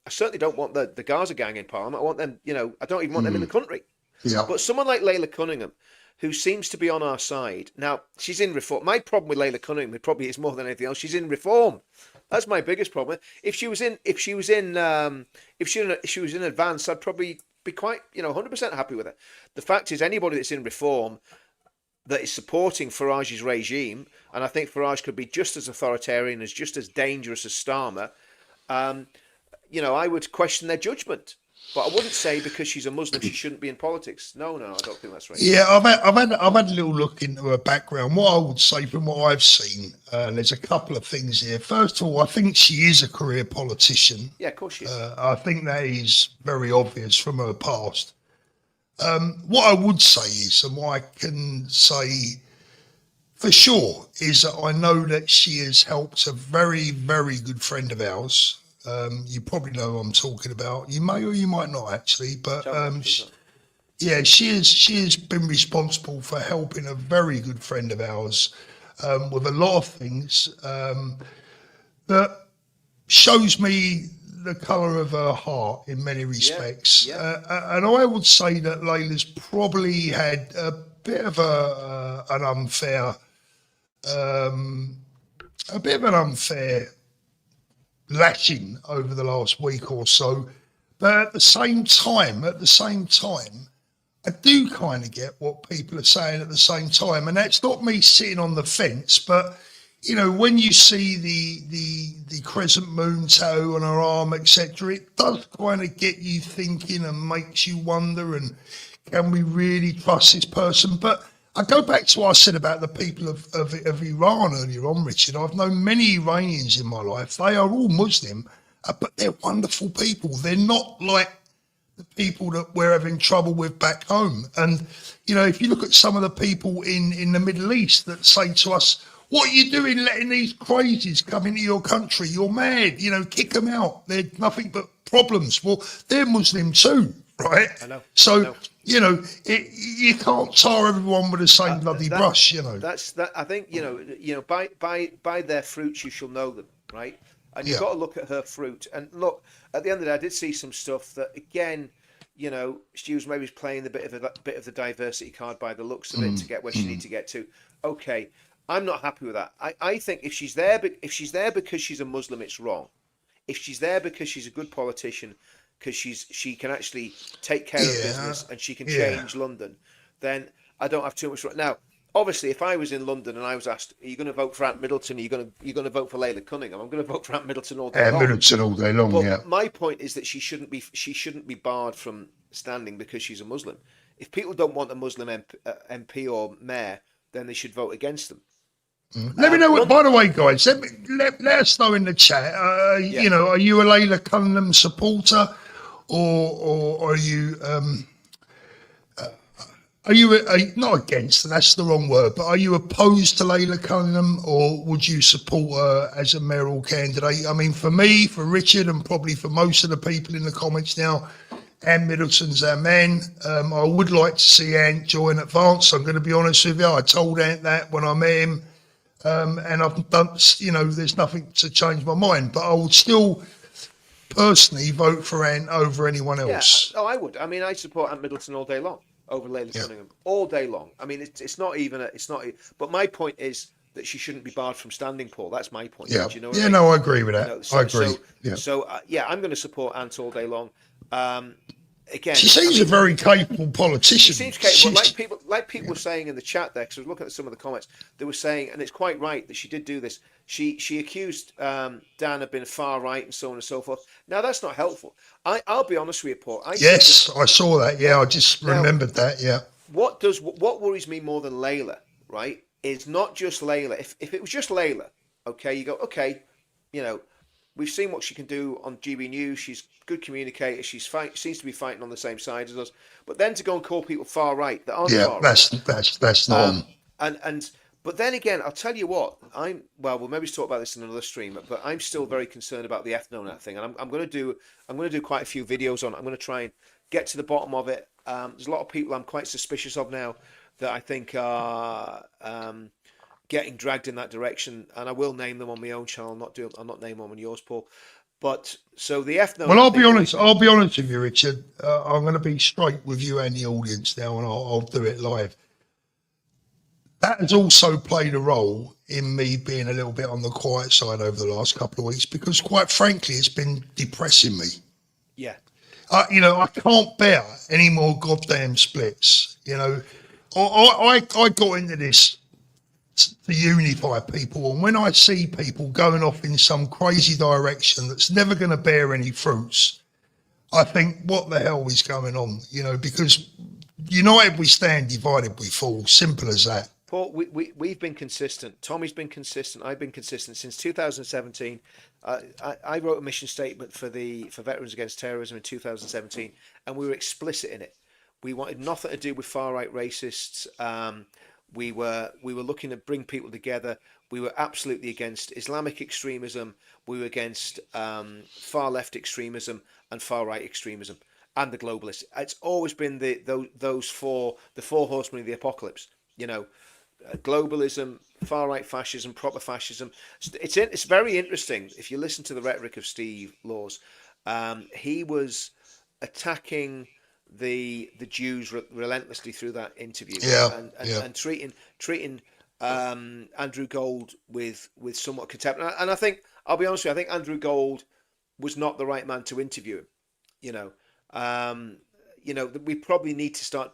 I certainly don't want the Gaza gang in Parliament. I want them, I don't even want them in the country. Yeah. But someone like Layla Cunningham, who seems to be on our side. Now, she's in reform. My problem with Layla Cunningham, it probably is more than anything else, she's in reform. That's my biggest problem. If she was in advance, I'd probably be quite, 100% happy with her. The fact is, anybody that's in reform that is supporting Farage's regime, and I think Farage could be just as authoritarian, just as dangerous as Starmer, I would question their judgment. But I wouldn't say because she's a Muslim she shouldn't be in politics. No, I don't think that's right. Yeah, I've had a little look into her background. What I would say from what I've seen, there's a couple of things here. First of all, I think she is a career politician. Yeah, of course she is. I think that is very obvious from her past. What I would say is, and what I can say for sure, is that I know that she has helped a very, very good friend of ours. You probably know who I'm talking about. You may or you might not actually, but she has been responsible for helping a very good friend of ours with a lot of things that shows me the colour of her heart in many respects. And I would say that Layla's probably had a bit of an unfair lashing over the last week or so, but at the same time, I do kind of get what people are saying at the same time, and that's not me sitting on the fence, but you know, when you see the crescent moon tattoo on her arm, etc., it does kind of get you thinking and makes you wonder, and can we really trust this person? But I go back to what I said about the people of Iran earlier on, Richard. I've known many Iranians in my life. They are all Muslim, but they're wonderful people. They're not like the people that we're having trouble with back home. And, you know, if you look at some of the people in the Middle East that say to us, what are you doing letting these crazies come into your country? You're mad, you know, kick them out. They're nothing but problems. Well, they're Muslim too, right? I know. So, you know, you can't tar everyone with the same bloody brush, you know. That's that. I think, you know, by their fruits you shall know them, right? And you've got to look at her fruit. And look, at the end of the day, I did see some stuff that, again, you know, she was maybe playing a bit of the diversity card by the looks of it to get where she needs to get to. Okay, I'm not happy with that. I think if she's there because she's a Muslim, it's wrong. If she's there because she's a good politician, because she can actually take care of business and she can change London, then I don't have too much. Now, obviously, if I was in London and I was asked, "Are you going to vote for Ant Middleton? Are you going to vote for Layla Cunningham?" I'm going to vote for Ant Middleton all day long. Middleton all day long. But my point is that she shouldn't be barred from standing because she's a Muslim. If people don't want a Muslim MP or mayor, then they should vote against them. Let me know. By the way, guys, let us know in the chat. You know, are you a Layla Cunningham supporter, or are you not against? That's the wrong word. But are you opposed to Layla Cunningham, or would you support her as a mayoral candidate? I mean, for me, for Richard, and probably for most of the people in the comments now, Ant Middleton's our man. I would like to see Ant join Advance. I'm going to be honest with you. I told Ant that when I met him. And I've done, you know, there's nothing to change my mind, but I would still personally vote for Ant over anyone else. Yeah, I would. I mean, I support Ant Middleton all day long over Layla Cunningham all day long. I mean, it's not even but my point is that she shouldn't be barred from standing, Paul. That's my point. Yeah, Do you know I mean? No, I agree with that. You know, I agree. So I'm going to support Ant all day long. Again, she seems a very capable politician. She seems capable. Like people were saying in the chat there, because I was looking at some of the comments, they were saying, and it's quite right that she did do this. She accused Dan of being far right and so on and so forth. Now that's not helpful. I'll be honest with you, Paul. I saw that. Yeah, I just remembered that. Yeah. What worries me more than Layla, right, is not just Layla. If it was just Layla, okay, you go, okay, you know, we've seen what she can do on GB News. She's a good communicator. Seems to be fighting on the same side as us. But then to go and call people far right that aren't far right. That's not. But then again, I'll tell you what. We'll maybe talk about this in another stream. But I'm still very concerned about the ethnonet thing, and I'm going to do quite a few videos on it. I'm going to try and get to the bottom of it. There's a lot of people I'm quite suspicious of now that I think are getting dragged in that direction, and I will name them on my own channel. I'll not name them on yours, Paul. But so the ethno. Well, I'll be honest with you, Richard. I'm going to be straight with you and the audience now, and I'll do it live. That has also played a role in me being a little bit on the quiet side over the last couple of weeks, because quite frankly, it's been depressing me. Yeah. You know, I can't bear any more goddamn splits. You know, I got into this to unify people, and when I see people going off in some crazy direction that's never going to bear any fruits, I think, what the hell is going on? Because united we stand, divided we fall. Simple as that. Paul, we've been consistent. Tommy's been consistent. I've been consistent since 2017. I wrote a mission statement for Veterans Against Terrorism in 2017, and we were explicit in it. We wanted nothing to do with far right racists. We were looking to bring people together. We were absolutely against Islamic extremism. We were against far left extremism and far right extremism and the globalists. It's always been the four horsemen of the apocalypse. Globalism, far right fascism, proper fascism. It's very interesting if you listen to the rhetoric of Steve Laws. He was attacking the Jews relentlessly through that interview, and treating Andrew Gold with somewhat contempt. And I think, I'll be honest with you, I think Andrew Gold was not the right man to interview him. We probably need to start.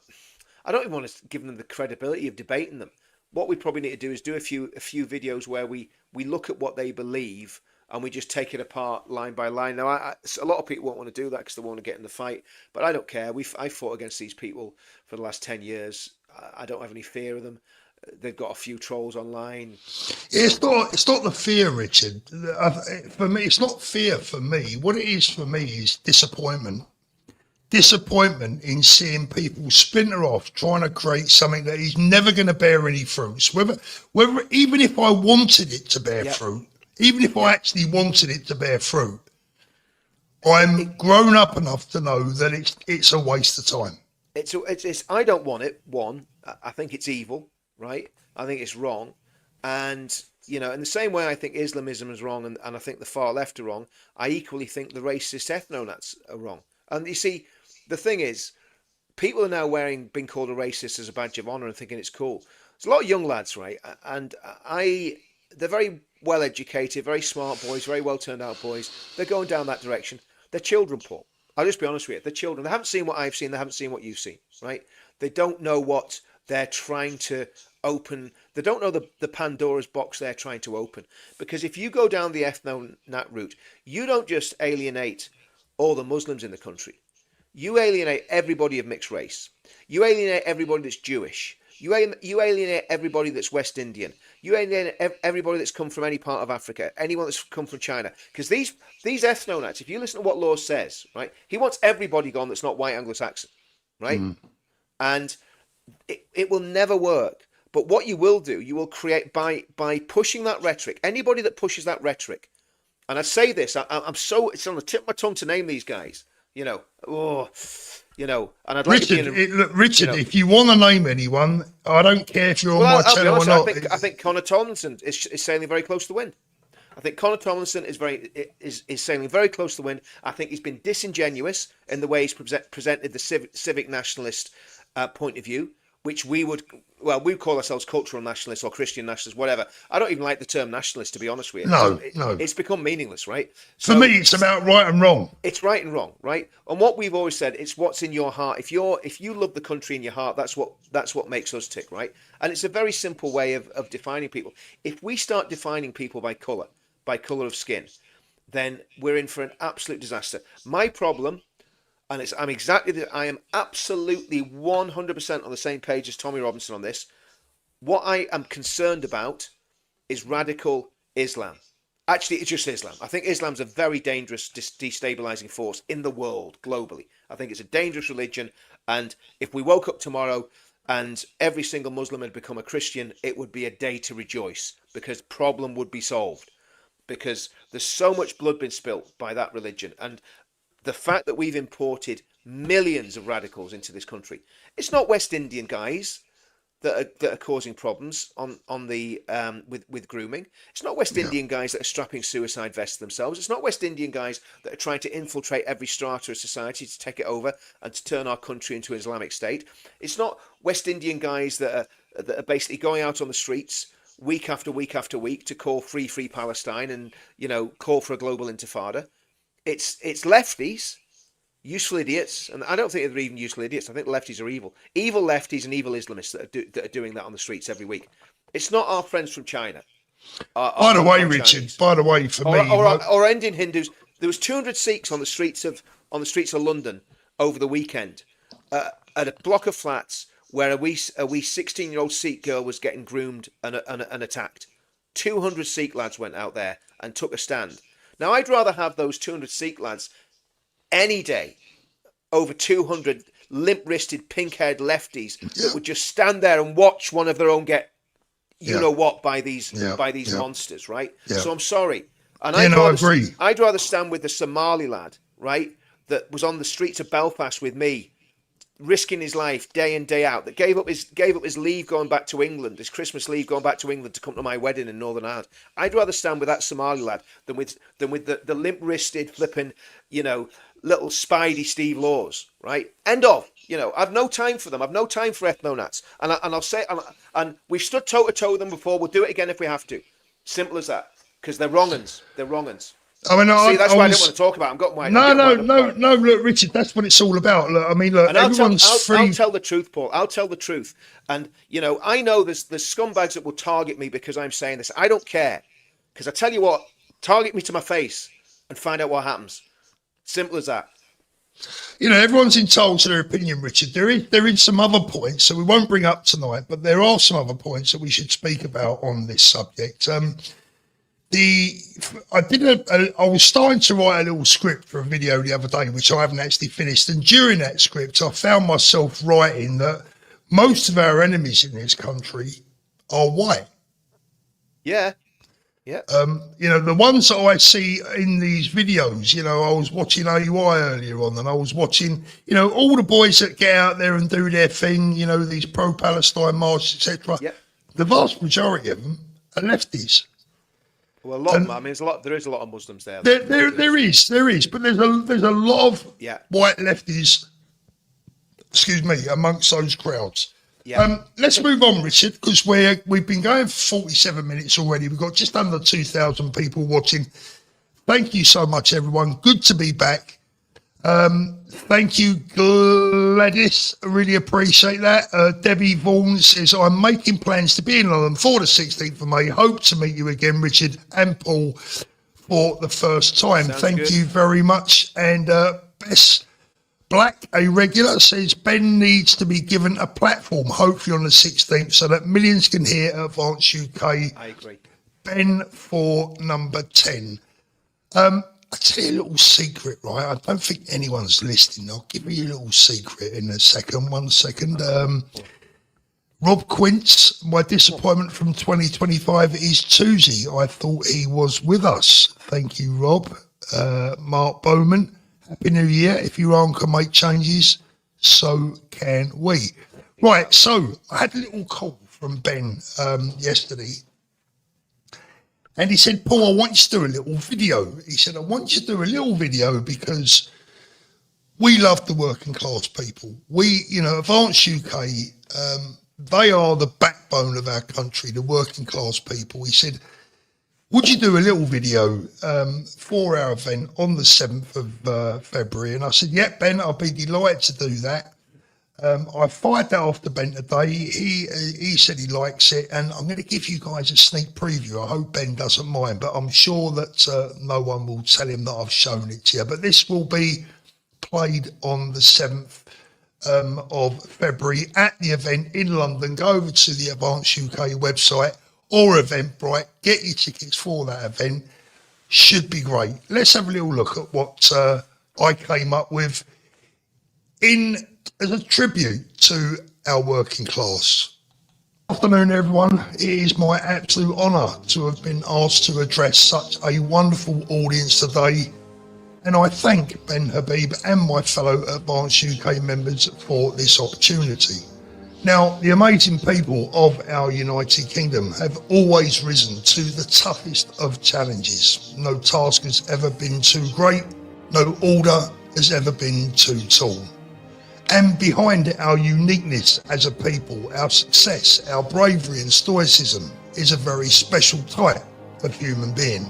I don't even want to give them the credibility of debating them. What we probably need to do is do a few videos where we look at what they believe and we just take it apart line by line. Now, a lot of people won't want to do that because they want to get in the fight, but I don't care. I fought against these people for the last 10 years. I don't have any fear of them. They've got a few trolls online. It's not the fear, Richard. For me, it's not fear for me. What it is for me is disappointment. Disappointment in seeing people splinter off, trying to create something that is never going to bear any fruits. Whether even if I wanted it to bear fruit, even if I actually wanted it to bear fruit, I'm grown up enough to know that it's a waste of time. It's I don't want it. One, I think it's evil, right? I think it's wrong, and in the same way I think Islamism is wrong, and I think the far left are wrong. I equally think the racist ethno-nats are wrong. And you see, the thing is, people are now being called a racist as a badge of honor and thinking it's cool. There's a lot of young lads, right? And they're very well educated, very smart boys, very well turned out boys. They're going down that direction. They're children, Paul. I'll just be honest with you. They're children. They haven't seen what I've seen. They haven't seen what you've seen, right? They don't know what they're trying to open. They don't know the Pandora's box they're trying to open. Because if you go down the ethno-nat route, you don't just alienate all the Muslims in the country. You alienate everybody of mixed race. You alienate everybody that's Jewish. You alienate everybody that's West Indian. You alienate everybody that's come from any part of Africa, anyone that's come from China. Because these ethno-nats, if you listen to what Law says, right, he wants everybody gone that's not white Anglo-Saxon, right? And it will never work. But what you will do, you will create by pushing that rhetoric. Anybody that pushes that rhetoric, and I say this, it's on the tip of my tongue to name these guys. And I'd like Richard, if you want to name anyone, I don't care if you're on my channel or not. I think Connor Tomlinson is sailing very close to the wind. I think Connor Tomlinson is sailing very close to the wind. I think he's been disingenuous in the way he's presented the civic nationalist point of view, which we call ourselves cultural nationalists or Christian nationalists, whatever. I don't even like the term nationalist, to be honest with you. No. It's become meaningless, right? For me, it's about right and wrong. It's right and wrong, right? And what we've always said, it's what's in your heart. If you love the country in your heart, that's what makes us tick, right? And it's a very simple way of defining people. If we start defining people by colour of skin, then we're in for an absolute disaster. My problem, and I am absolutely 100% on the same page as Tommy Robinson on this. What I am concerned about is radical Islam. Actually, it's just Islam. I think Islam's a very dangerous, destabilizing force in the world, globally. I think it's a dangerous religion. And if we woke up tomorrow and every single Muslim had become a Christian, it would be a day to rejoice, because problem would be solved. Because there's so much blood been spilt by that religion. And the fact that we've imported millions of radicals into this country, it's not West Indian guys that are causing problems with grooming. It's not West Indian guys that are strapping suicide vests themselves. It's not West Indian guys that are trying to infiltrate every strata of society to take it over and to turn our country into an Islamic state. It's not West Indian guys that are basically going out on the streets week after week after week to call free Palestine and call for a global intifada. It's lefties, useful idiots, and I don't think they're even useful idiots. I think lefties are evil lefties and evil Islamists that are doing that on the streets every week. It's not our friends from China. By the way, Richard, for me, or Indian Hindus. There was 200 Sikhs on the streets of on the streets of London over the weekend at a block of flats where a wee 16-year-old Sikh girl was getting groomed and attacked. 200 Sikh lads went out there and took a stand. Now, I'd rather have those 200 Sikh lads any day over 200 limp-wristed, pink-haired lefties that would just stand there and watch one of their own get, know what, by these monsters, right? Yeah. So I'm sorry. And I agree. I'd rather stand with the Somali lad, right, that was on the streets of Belfast with me, risking his life day in, day out, that gave up his leave going back to England, his Christmas leave going back to England to come to my wedding in Northern Ireland. I'd rather stand with that Somali lad than with the limp-wristed, flipping, little Spidey Steve Laws, right? End of. I've no time for them. I've no time for ethnonats. And I'll say, and we've stood toe-to-toe with them before. We'll do it again if we have to. Simple as that. Because they're wrong-uns. They're wrong-uns. I mean, see, that's why I didn't want to talk about it. I'm got my no. Look, Richard, that's what it's all about. Look, I mean, look, and everyone's free. I'll tell the truth, Paul. I'll tell the truth. And I know there's scumbags that will target me because I'm saying this. I don't care, because I tell you what, target me to my face and find out what happens. Simple as that. Everyone's entitled to their opinion, Richard. There is some other points that we won't bring up tonight, but there are some other points that we should speak about on this subject. I was starting to write a little script for a video the other day, which I haven't actually finished. And during that script, I found myself writing that most of our enemies in this country are white. Yeah. Yeah. The ones that I see in these videos, I was watching AY earlier on, and I was watching, all the boys that get out there and do their thing, these pro-Palestine marches, etc. Yep. The vast majority of them are lefties. Well, a lot of them. I mean, there is a lot of Muslims there. There is, but there's a lot of white lefties, amongst those crowds. Yeah. Let's move on, Richard, because we've been going for 47 minutes already. We've got just under 2,000 people watching. Thank you so much, everyone. Good to be back. Thank you, Gladys. I really appreciate that. Debbie Vaughan says, I'm making plans to be in London for the 16th of May. Hope to meet you again, Richard and Paul, for the first time. Thank you very much. And Bess Black, a regular, says Ben needs to be given a platform, hopefully on the 16th, so that millions can hear Advance UK. I agree. Ben for number 10. I'll tell you a little secret, right? I don't think anyone's listening. I'll give you a little secret in a second. 1 second. Rob Quince, my disappointment from 2025 is Tuesday. I thought he was with us. Thank you, Rob. Mark Bowman, Happy New Year. If Iran can make changes, so can we. Right, so I had a little call from Ben yesterday. And he said, Paul, I want you to do a little video. He said, I want you to do a little video because we love the working class people. We, Advance UK, they are the backbone of our country, the working class people. He said, would you do a little video for our event on the 7th of February? And I said, yeah, Ben, I'll be delighted to do that. I fired that off to Ben today. He said he likes it, and I'm going to give you guys a sneak preview. I hope Ben doesn't mind, but I'm sure that no one will tell him that I've shown it to you. But this will be played on the 7th of February at the event in London. Go over to the Advance UK website or Eventbrite, get your tickets for that event. Should be great. Let's have a little look at what I came up with as a tribute to our working class. Afternoon, everyone. It is my absolute honour to have been asked to address such a wonderful audience today, and I thank Ben Habib and my fellow Advance UK members for this opportunity. Now, the amazing people of our United Kingdom have always risen to the toughest of challenges. No task has ever been too great, no order has ever been too tall. And behind our uniqueness as a people, our success, our bravery and stoicism is a very special type of human being.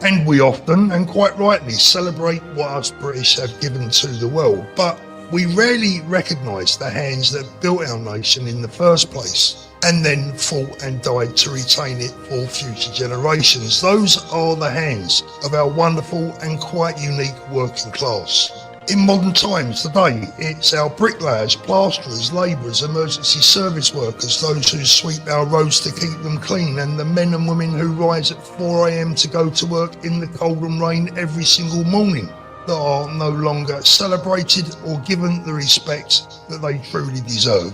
And we often, and quite rightly, celebrate what us British have given to the world, but we rarely recognise the hands that built our nation in the first place and then fought and died to retain it for future generations. Those are the hands of our wonderful and quite unique working class. In modern times today, it's our bricklayers, plasterers, labourers, emergency service workers, those who sweep our roads to keep them clean, and the men and women who rise at 4 a.m. to go to work in the cold and rain every single morning that are no longer celebrated or given the respect that they truly deserve.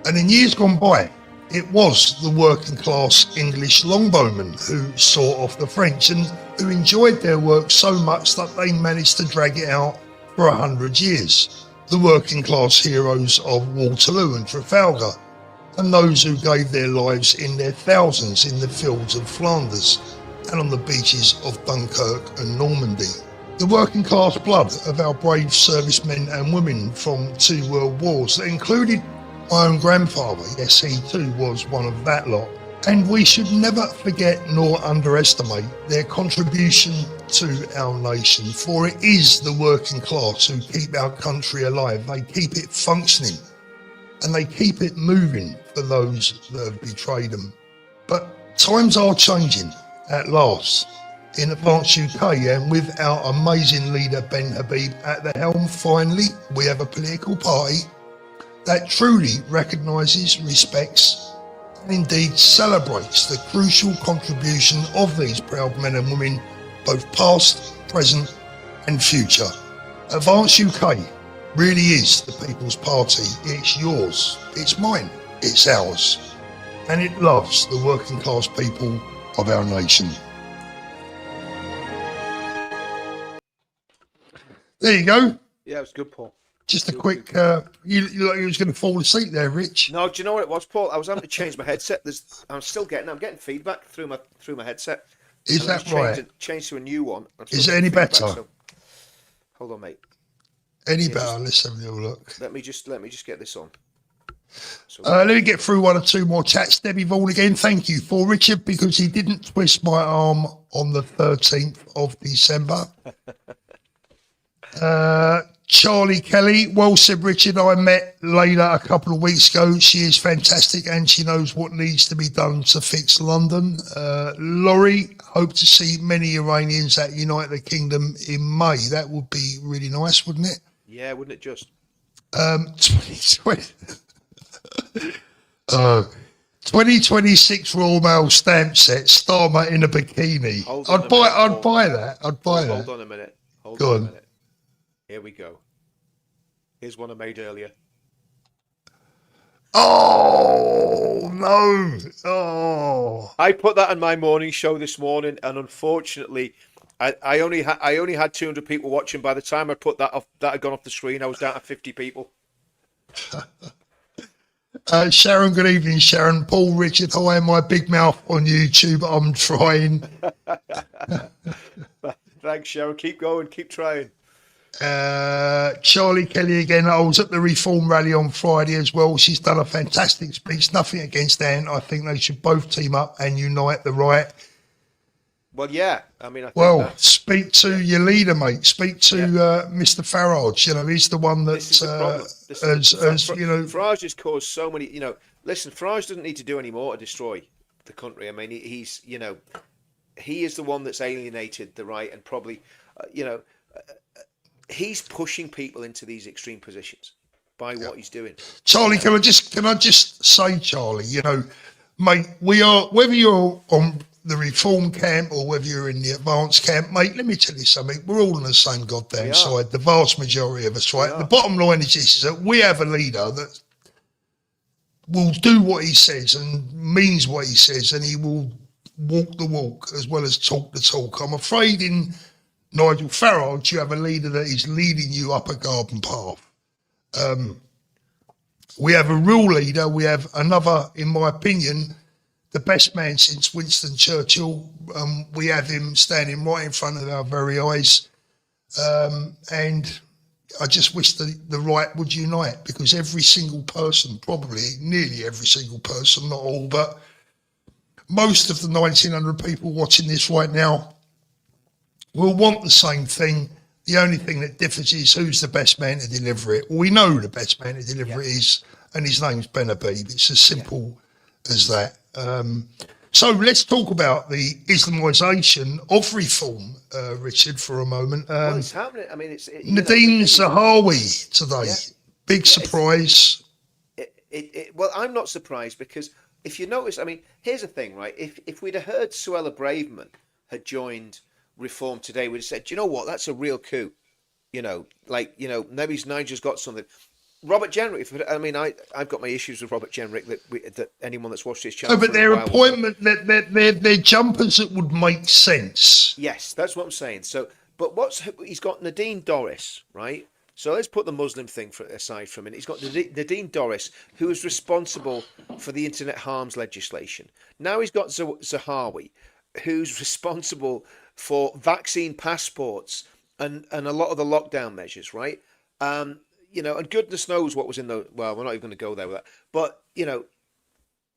And in years gone by, it was the working class English longbowmen who saw off the French and who enjoyed their work so much that they managed to drag it out for 100 years. The working class heroes of Waterloo and Trafalgar, and those who gave their lives in their thousands in the fields of Flanders and on the beaches of Dunkirk and Normandy. The working class blood of our brave servicemen and women from 2 world wars that included my own grandfather. Yes, he too was one of that lot. And we should never forget nor underestimate their contribution to our nation, for it is the working class who keep our country alive. They keep it functioning and they keep it moving for those that have betrayed them. But times are changing at last in Advance UK, and with our amazing leader Ben Habib at the helm, finally we have a political party that truly recognises, respects and indeed celebrates the crucial contribution of these proud men and women, both past, present and future. Advance UK really is the People's Party. It's yours, it's mine, it's ours, and it loves the working class people of our nation. There you go. Yeah, it was good, Paul. Just a quick, you look like you was going to fall asleep there, Rich. No, do you know what it was, Paul? I was having to change my headset. I'm getting feedback through my headset. Is that right? Change to a new one. Is it any better? Hold on, mate. Any better? Let's have a little look. Let me just get this on. Let me get through 1 or 2 more chats. Debbie Vaughan again, thank you for Richard, because he didn't twist my arm on the 13th of December. Charlie Kelly, well said, Richard. I met Layla a couple of weeks ago. She is fantastic and she knows what needs to be done to fix London. Laurie, hope to see many Iranians at United Kingdom in May. That would be really nice, wouldn't it? Yeah, wouldn't it just? 2026 Royal Mail stamp set, Starmer in a bikini. I'd buy that. Hold on a minute. Go on. Here we go. Here's one I made earlier. Oh no! Oh, I put that on my morning show this morning, and unfortunately, I only had 200 people watching. By the time I put that had gone off the screen, I was down to 50 people. Sharon, good evening, Sharon. Paul, Richard, hi, my big mouth on YouTube. I'm trying. Thanks, Sharon. Keep going. Keep trying. Charlie Kelly again. I was at the Reform rally on Friday as well. She's done a fantastic speech. Nothing against Anne. I think they should both team up and unite the right. Well, yeah. I mean, I think speak to your leader, mate. Speak to Mr. Farage. You know, he's the one that Farage has caused so many. You know, listen, Farage doesn't need to do any more to destroy the country. I mean, he's he is the one that's alienated the right and probably, he's pushing people into these extreme positions by what he's doing. Charlie, can I just say, Charlie, mate, we are, whether you're on the Reform camp or whether you're in the Advance camp, mate, let me tell you something. We're all on the same goddamn side, the vast majority of us, right? The bottom line is this, is that we have a leader that will do what he says and means what he says, and he will walk the walk as well as talk the talk. I'm afraid in Nigel Farage, you have a leader that is leading you up a garden path. We have a real leader. We have another, in my opinion, the best man since Winston Churchill. We have him standing right in front of our very eyes. And I just wish the right would unite, because every single person, probably nearly every single person, not all, but most of the 1,900 people watching this right now will want the same thing. The only thing that differs is who's the best man to deliver it. Well, we know who the best man to deliver it is, and his name's Ben Habib. It's as simple as that. So let's talk about the Islamisation of reform, Richard, for a moment. Well, it's happening. I mean, Nadine Zahawi today. Yeah. Big surprise. Well, I'm not surprised because if you notice, I mean, here's the thing, right? If we'd have heard Suella Braverman had joined Reform today, we'd have said, do you know what? That's a real coup. Maybe Nigel's got something. Robert Jenrick, I mean, I've got my issues with Robert Jenrick that anyone that's watched his channel. No, but their appointment, they're jumpers that would make sense. Yes, that's what I'm saying. So, but he's got Nadine Dorris, right? So let's put the Muslim thing aside for a minute. He's got Nadine Dorris, who is responsible for the internet harms legislation. Now he's got Zahawi, who's responsible for vaccine passports and a lot of the lockdown measures, right? And goodness knows what was in the. Well, we're not even going to go there with that. But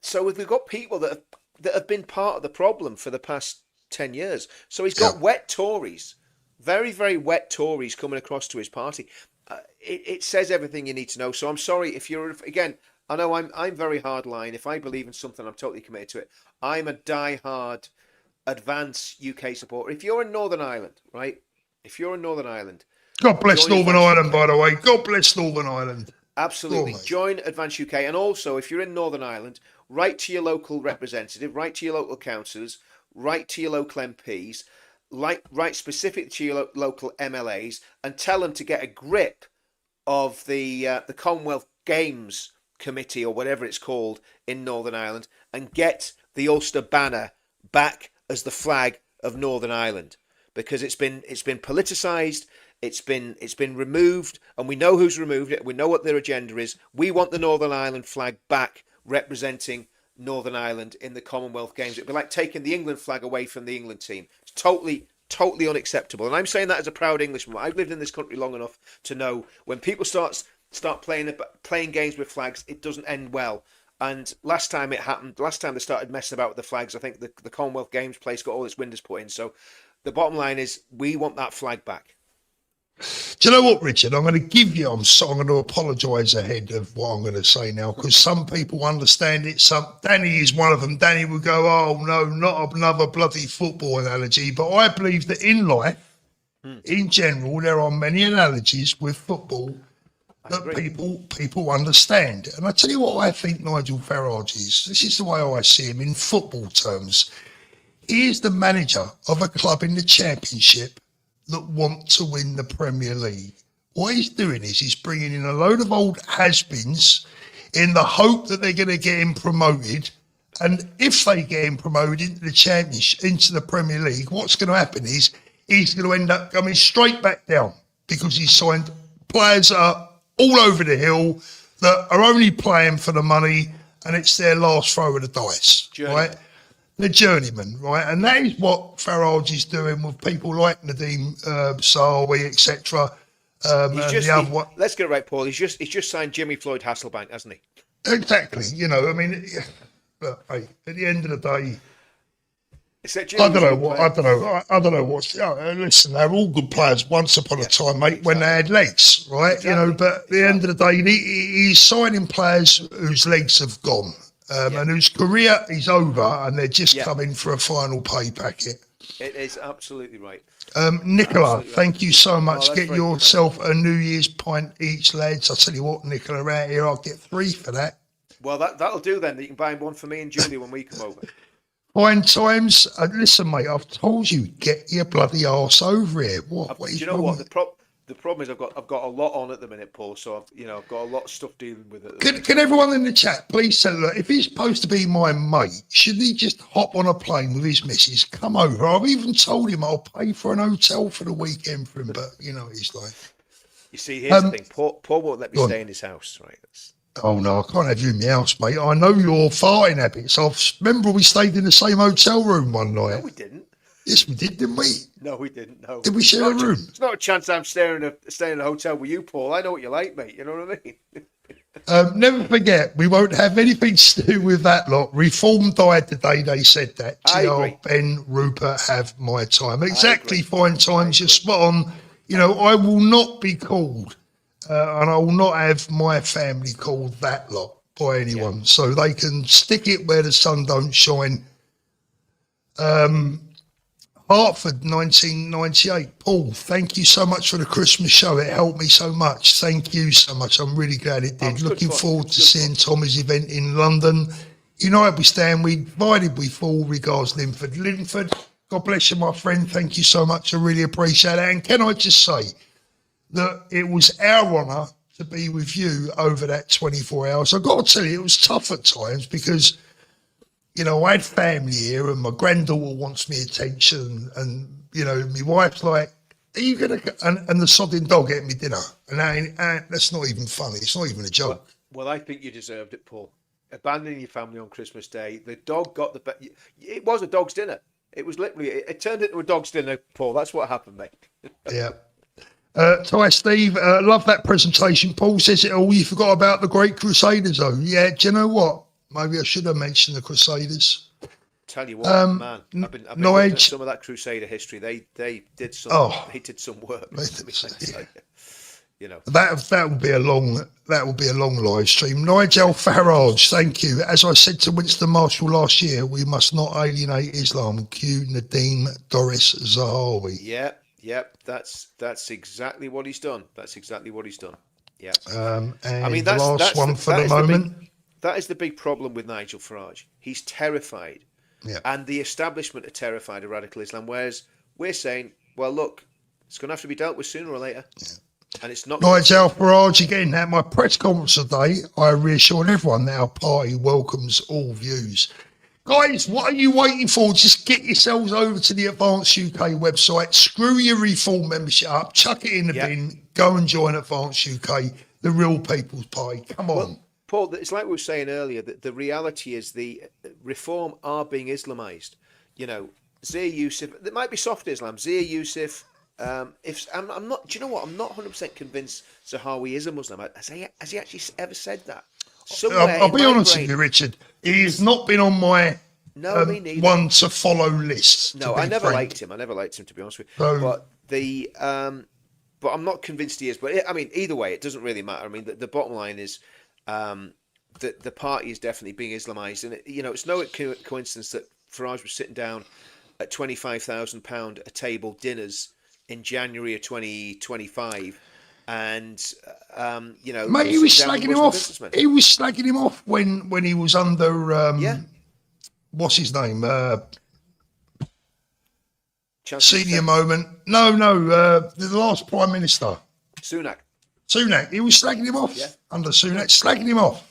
so we've got people that have been part of the problem for the past 10 years. So he's got wet Tories, very, very wet Tories coming across to his party. It says everything you need to know. So I'm sorry if you're, again, I know I'm very hardline. If I believe in something, I'm totally committed to it. I'm a die-hard advance UK supporter. If you're in Northern Ireland, right? If you're in Northern Ireland. God bless Northern Ireland, by the way. God bless Northern Ireland. Absolutely. Join Advance UK. And also, if you're in Northern Ireland, write to your local representative, write to your local councillors, write to your local MPs, write specific to your local MLAs, and tell them to get a grip of the Commonwealth Games Committee or whatever it's called in Northern Ireland, and get the Ulster banner back as the flag of Northern Ireland, because it's been politicised, it's been removed, and we know who's removed it. We know what their agenda is. We want the Northern Ireland flag back, representing Northern Ireland in the Commonwealth Games. It'd be like taking the England flag away from the England team. It's totally unacceptable. And I'm saying that as a proud Englishman. I've lived in this country long enough to know when people start playing games with flags, it doesn't end well. And last time they started messing about with the flags, I think the Commonwealth Games place got all its windows put in. So the bottom line is we want that flag back. Do you know what, Richard? I'm going to give you. I'm going to apologise ahead of what I'm going to say now, because some people understand it. Danny is one of them. Danny would go, "Oh no, not another bloody football analogy." But I believe that in life, in general, there are many analogies with football that people understand. And I tell you what, I think Nigel Farage is. This is the way I see him in football terms. He is the manager of a club in the Championship that want to win the Premier League. What he's doing is he's bringing in a load of old has-beens in the hope that they're going to get him promoted. And if they get him promoted into the Championship, into the Premier League, what's going to happen is he's going to end up coming straight back down, because he's signed players that are all over the hill that are only playing for the money, and it's their last throw of the dice, right? The journeyman, right? And that is what Farage is doing with people like Nadine Zahawi, etc. Let's get it right, Paul. He's just signed Jimmy Floyd Hasselbank, hasn't he? Exactly. I mean, look, hey, at the end of the day, I don't know what's. Listen, they're all good players once upon a time, mate, exactly, when they had legs, right? Exactly. But at the end of the day, he's signing players whose legs have gone. And whose career is over, and they're just coming for a final pay packet. It is absolutely right. Nicola, thank you so much. Get yourself a New Year's pint each, lads. I'll tell you what, Nicola, around here, I'll get 3 for that. Well, that'll do then. You can buy one for me and Julie when we come over. Fine times. Listen, mate, I've told you, get your bloody arse over here. What do you know what? The problem is I've got a lot on at the minute, Paul. So I've got a lot of stuff dealing with it. Can everyone in the chat please say, look, if he's supposed to be my mate, shouldn't he just hop on a plane with his missus, come over? I've even told him I'll pay for an hotel for the weekend for him, but he's like. You see, here's the thing. Paul won't let me stay in his house, right? Oh no, I can't have you in my house, mate. I know your farting habits. I remember we stayed in the same hotel room one night. No, we didn't. Yes, we did, didn't we? No, we didn't. No. Did we share a room? It's not a chance I'm staying in a hotel with you, Paul. I know what you like, mate. You know what I mean? Never forget, we won't have anything to do with that lot. Reform died the day they said that. Ben, Rupert, have my time. Exactly, fine times. You're spot on. I will not be called, and I will not have my family called that lot by anyone. So they can stick it where the sun don't shine. Hartford, 1998. Paul, thank you so much for the Christmas show. It helped me so much. Thank you so much. I'm really glad it did. Looking forward to seeing Tommy's event in London. United we stand, we divided we fall. Regards, Linford. Linford, God bless you, my friend. Thank you so much. I really appreciate it. And can I just say that it was our honour to be with you over that 24 hours. I've got to tell you, it was tough at times because, you know, I had family here and my granddaughter wants me attention and, you know, my wife's like, are you going to, and the sodding dog getting me dinner. And that's not even funny. It's not even a joke. Well, I think you deserved it, Paul. Abandoning your family on Christmas Day. The dog got it was a dog's dinner. It was literally, it turned into a dog's dinner, Paul. That's what happened, mate. Yeah. Hi, Steve. Love that presentation. Paul says it all. You forgot about the Great Crusaders, though. Yeah, do you know what? Maybe I should have mentioned the Crusaders. Tell you what, man, I've been looking at some of that Crusader history. They did some. Oh, they did some work. Yeah. You know, that will be a long live stream. Nigel Farage, thank you. As I said to Winston Marshall last year, we must not alienate Islam. Q Nadeem Doris Zahawi. Yep. That's exactly what he's done. Yeah. And I mean, the last one for the moment. That is the big problem with Nigel Farage. He's terrified. Yeah. And the establishment are terrified of radical Islam, whereas we're saying, well, look, it's going to have to be dealt with sooner or later. Yeah. And it's not. Nigel Farage again. At my press conference today, I reassured everyone that our party welcomes all views. Guys, what are you waiting for? Just get yourselves over to the Advance UK website. Screw your Reform membership up. Chuck it in the bin. Go and join Advance UK, the real people's party. Come on. Well, Paul, it's like we were saying earlier, that the reality is the Reform are being Islamized. You know, Zia Yusuf, there might be soft Islam. Zia Yusuf, if I'm not, do you know what? I'm not 100% convinced Zahawi is a Muslim. Has he actually ever said that? I'll be honest with you, Richard. He has not been on my one to follow list. No, I never liked him. To be honest with you. So, but I'm not convinced he is. But I mean, either way, it doesn't really matter. I mean, the bottom line is that the party is definitely being Islamized, and it's no coincidence that Farage was sitting down at £25,000 a table dinners in January of 2025. And mate, he was slagging him off. He was slagging him off when he was under what's his name? Senior moment. No, the last Prime Minister. Sunak. He was slagging him off under Sunak, slagging him off.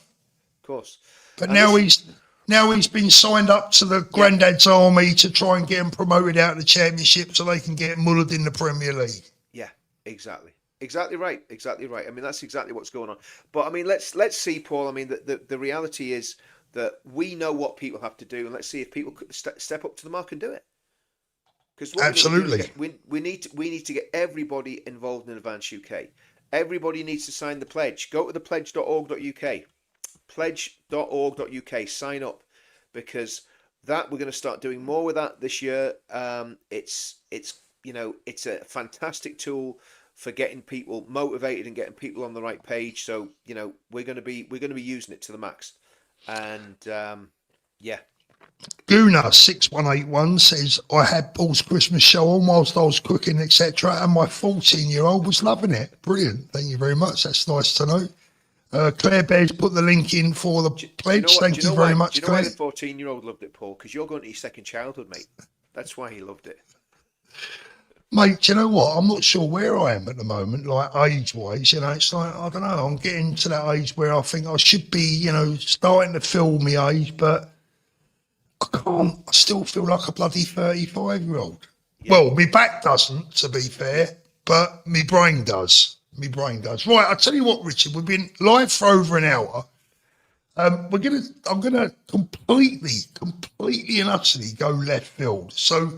Of course. But now he's been signed up to the Grandad's army to try and get him promoted out of the Championship so they can get mullered in the Premier League. Yeah, exactly. Exactly right. I mean, that's exactly what's going on. But I mean, let's see, Paul. I mean, the reality is that we know what people have to do, and let's see if people step up to the mark and do it. Because absolutely, we need to get everybody involved in Advance UK. Everybody needs to sign the pledge. Go to the pledge.org.uk. Pledge.org.uk. Sign up, because we're going to start doing more with that this year. It's a fantastic tool for getting people motivated and getting people on the right page. So, we're going to be using it to the max. And Guna 6181 says, I had Paul's Christmas show on whilst I was cooking, etc., and my 14-year-old was loving it. Brilliant. Thank you very much. That's nice to know. Claire Bear's put the link in for the pledge. Thank you very much, Claire. Do you know why the 14-year-old loved it, Paul? Because you're going to your second childhood, mate. That's why he loved it. Mate, do you know what? I'm not sure where I am at the moment, like age-wise. It's like, I don't know. I'm getting to that age where I think I should be, starting to feel my age, but I can't. I still feel like a bloody 35-year-old. Yeah. Well, my back doesn't, to be fair, but my brain does. Right, I'll tell you what, Richard. We've been live for over an hour. I'm gonna completely and utterly go left field. So,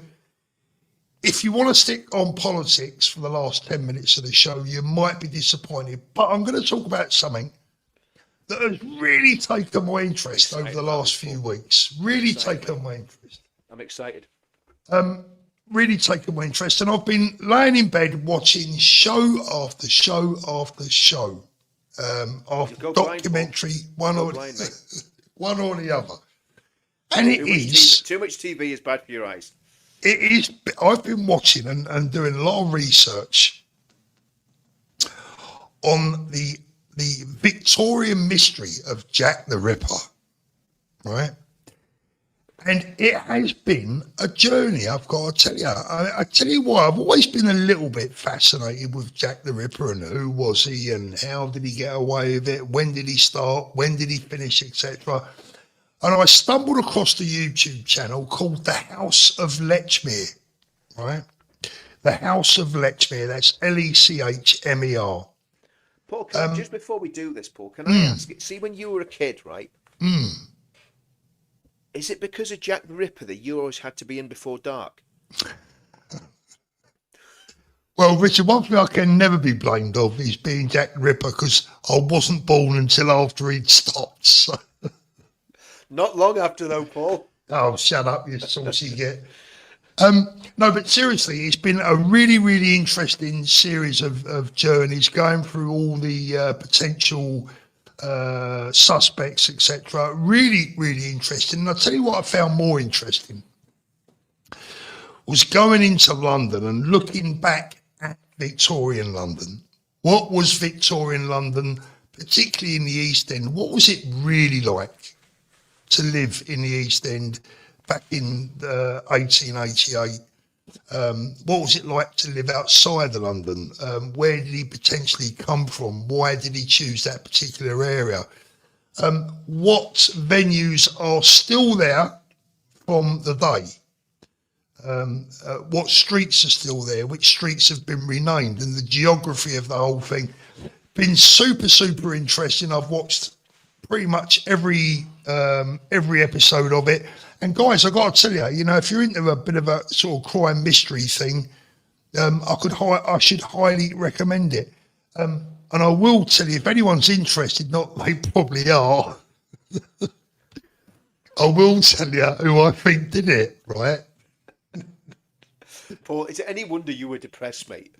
if you want to stick on politics for the last 10 minutes of the show, you might be disappointed. But I'm going to talk about something that has really taken my interest over the last few weeks. Really taken my interest. I'm excited. Really taken my interest. And I've been laying in bed watching show after show after show. After documentary, one or the other. And it is. Too much TV is bad for your eyes. It is. I've been watching and doing a lot of research on the Victorian mystery of Jack the Ripper, right? And it has been a journey, I've got to tell you. I tell you why, I've always been a little bit fascinated with Jack the Ripper and who was he and how did he get away with it, when did he start, when did he finish, etc. And I stumbled across the YouTube channel called The House of Lechmere, right? The House of Lechmere, that's Lechmer. Paul, just before we do this, Paul, can I ask, see when you were a kid, right? Is it because of Jack the Ripper that you always had to be in before dark? Well, Richard, one thing I can never be blamed of is being Jack the Ripper because I wasn't born until after he'd stopped. So. Not long after, though, Paul. Oh, shut up, you saucy git. No, but seriously, it's been a really, really interesting series of journeys going through all the potential suspects, etc. Really, really interesting. And I'll tell you what I found more interesting was going into London and looking back at Victorian London. What was Victorian London, particularly in the East End? What was it really like to live in the East End back in 1888? What was it like to live outside of London? Where did he potentially come from? Why did he choose that particular area? What venues are still there from the day? What streets are still there? Which streets have been renamed? And the geography of the whole thing. Been super, super interesting. I've watched pretty much every episode of it. And guys, I've got to tell you, if you're into a bit of a sort of crime mystery thing, I should highly recommend it. And I will tell you, if anyone's interested, not they probably are, I will tell you who I think did it, right? Paul, is it any wonder you were depressed, mate?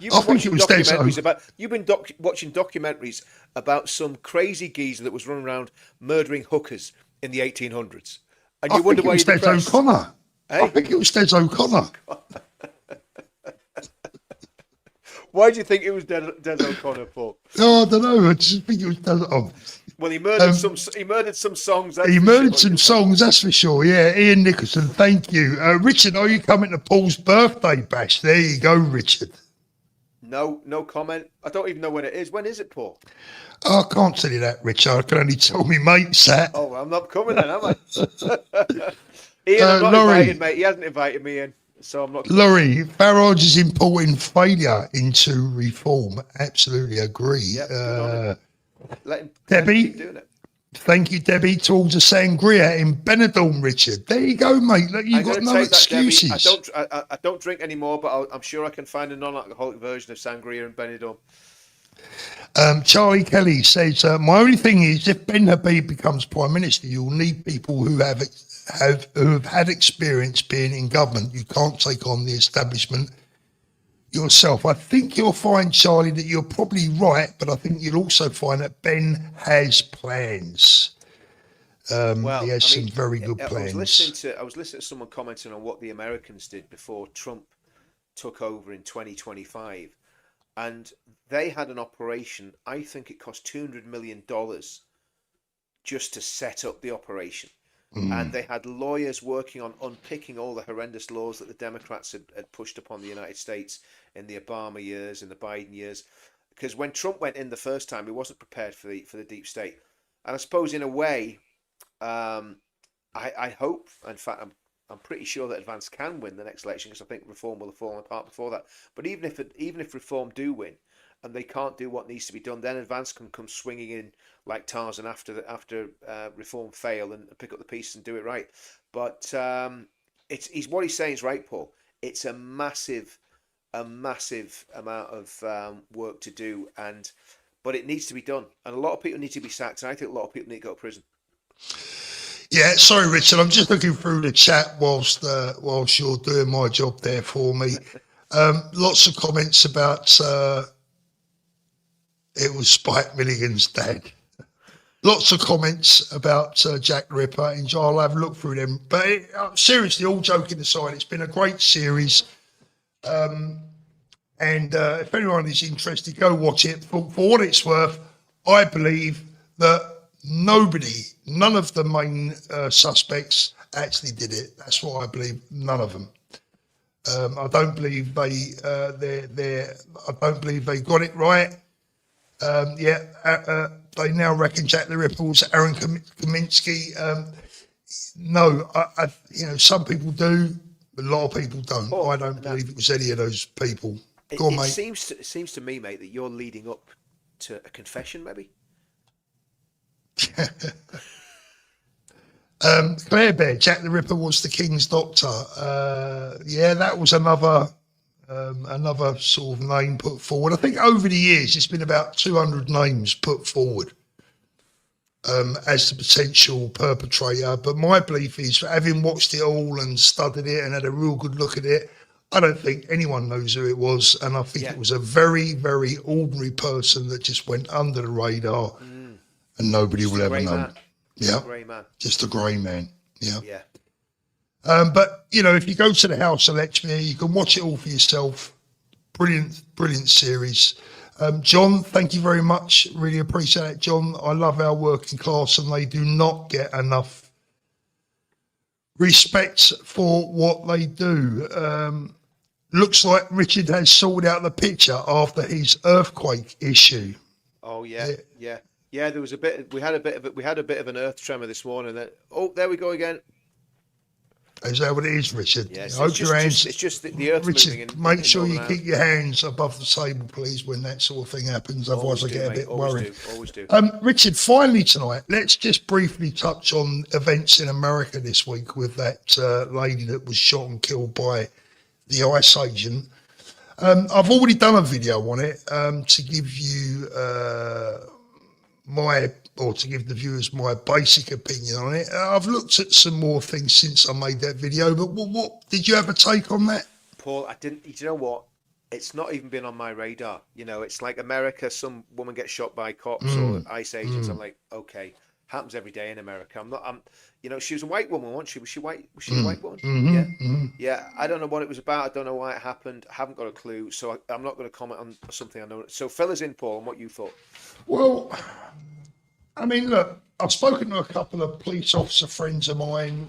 You've I been think watching it was documentaries about. You've been watching documentaries about some crazy geezer that was running around murdering hookers in the 1800s, and you wonder why you're depressed. O'Connor. Hey? I think it was Des O'Connor. Why do you think it was Des O'Connor, Paul? Oh, I don't know. I just think it was Des. Well, he murdered some. He murdered some songs. He murdered some songs, that's for sure. Yeah, Ian Nicholson. Thank you, Richard. Are you coming to Paul's birthday bash? There you go, Richard. No comment. I don't even know when it is. When is it, Paul? Oh, I can't tell you that, Richard. I can only tell me mates that. Oh, well, I'm not coming then, am I? Ian, I'm not invited, mate. He hasn't invited me in, so I'm not coming. Laurie, Farage is importing failure into reform. Absolutely agree. Yep, let him Debbie, keep doing it. thank you, Debbie, towards a sangria in Benidorm, Richard. There you go, mate. Look, you've got no excuses. That, I don't drink anymore, but I'm sure I can find a non-alcoholic version of sangria in Benidorm. Charlie Kelly says, my only thing is if Ben Habib becomes Prime Minister, you'll need people who have had experience being in government. You can't take on the establishment yourself. I think you'll find, Charlie, that you're probably right, but I think you'll also find that Ben has plans. He has some very good plans. I was listening to someone commenting on what the Americans did before Trump took over in 2025. And they had an operation, I think it cost $200 million just to set up the operation. And they had lawyers working on unpicking all the horrendous laws that the Democrats had pushed upon the United States in the Obama years, in the Biden years. Because when Trump went in the first time, he wasn't prepared for the deep state. And I suppose in a way, I hope, in fact, I'm pretty sure that Advance can win the next election because I think Reform will have fallen apart before that. But even if Reform do win and they can't do what needs to be done, then Advance can come swinging in like Tarzan after Reform fail and pick up the pieces and do it right. But he's what he's saying is right, Paul. It's a massive amount of work to do, but it needs to be done. And a lot of people need to be sacked, and I think a lot of people need to go to prison. Yeah, sorry, Richard. I'm just looking through the chat whilst you're doing my job there for me. Lots of comments about it was Spike Milligan's dad. Lots of comments about Jack the Ripper. I'll have a look through them. But seriously, all joking aside, it's been a great series. And if anyone is interested, go watch it. For what it's worth, I believe that none of the main suspects actually did it. That's what I believe. None of them. I don't believe I don't believe they got it right. They now reckon Jack the Ripper was Aaron Kaminsky. No, some people do, but a lot of people don't. I don't believe it was any of those people. Go on, mate. It seems to me, mate, that you're leading up to a confession, maybe. Claire Bear, Jack the Ripper was the King's Doctor. That was another sort of name put forward. I think over the years it's been about 200 names put forward as the potential perpetrator. But my belief is, having watched it all and studied it and had a real good look at it, I don't think anyone knows who it was. And I think it was a very, very ordinary person that just went under the radar and nobody will ever know. Man. Yeah, grey man. Just a grey man. Yeah. Yeah. But if you go to the House of Lechmere, you can watch it all for yourself. Brilliant series. John, thank you very much. Really appreciate it, John. I love our working class, and they do not get enough respect for what they do. Looks like Richard has sorted out the picture after his earthquake issue. Oh yeah. There was we had a bit of an earth tremor this morning. There we go again. Is that what it is, Richard? Yes. I hope your hands. It's just the earth Richard, moving. make sure you keep your hands above the table, please, when that sort of thing happens. Otherwise, I get a bit worried. Always do. Richard, finally tonight, let's just briefly touch on events in America this week with that lady that was shot and killed by the ICE agent. I've already done a video on it to give you to give the viewers my basic opinion on it. I've looked at some more things since I made that video, but what did you have a take on that? Paul, I didn't. You know what? It's not even been on my radar. It's like America. Some woman gets shot by cops or ICE agents. I'm like, okay, happens every day in America. She was a white woman, wasn't she? Was she white? Was she a white woman? Yeah. I don't know what it was about. I don't know why it happened. I haven't got a clue. So I'm not going to comment on something I know. So fill us in, Paul, on what you thought. Well, I mean, look, I've spoken to a couple of police officer friends of mine.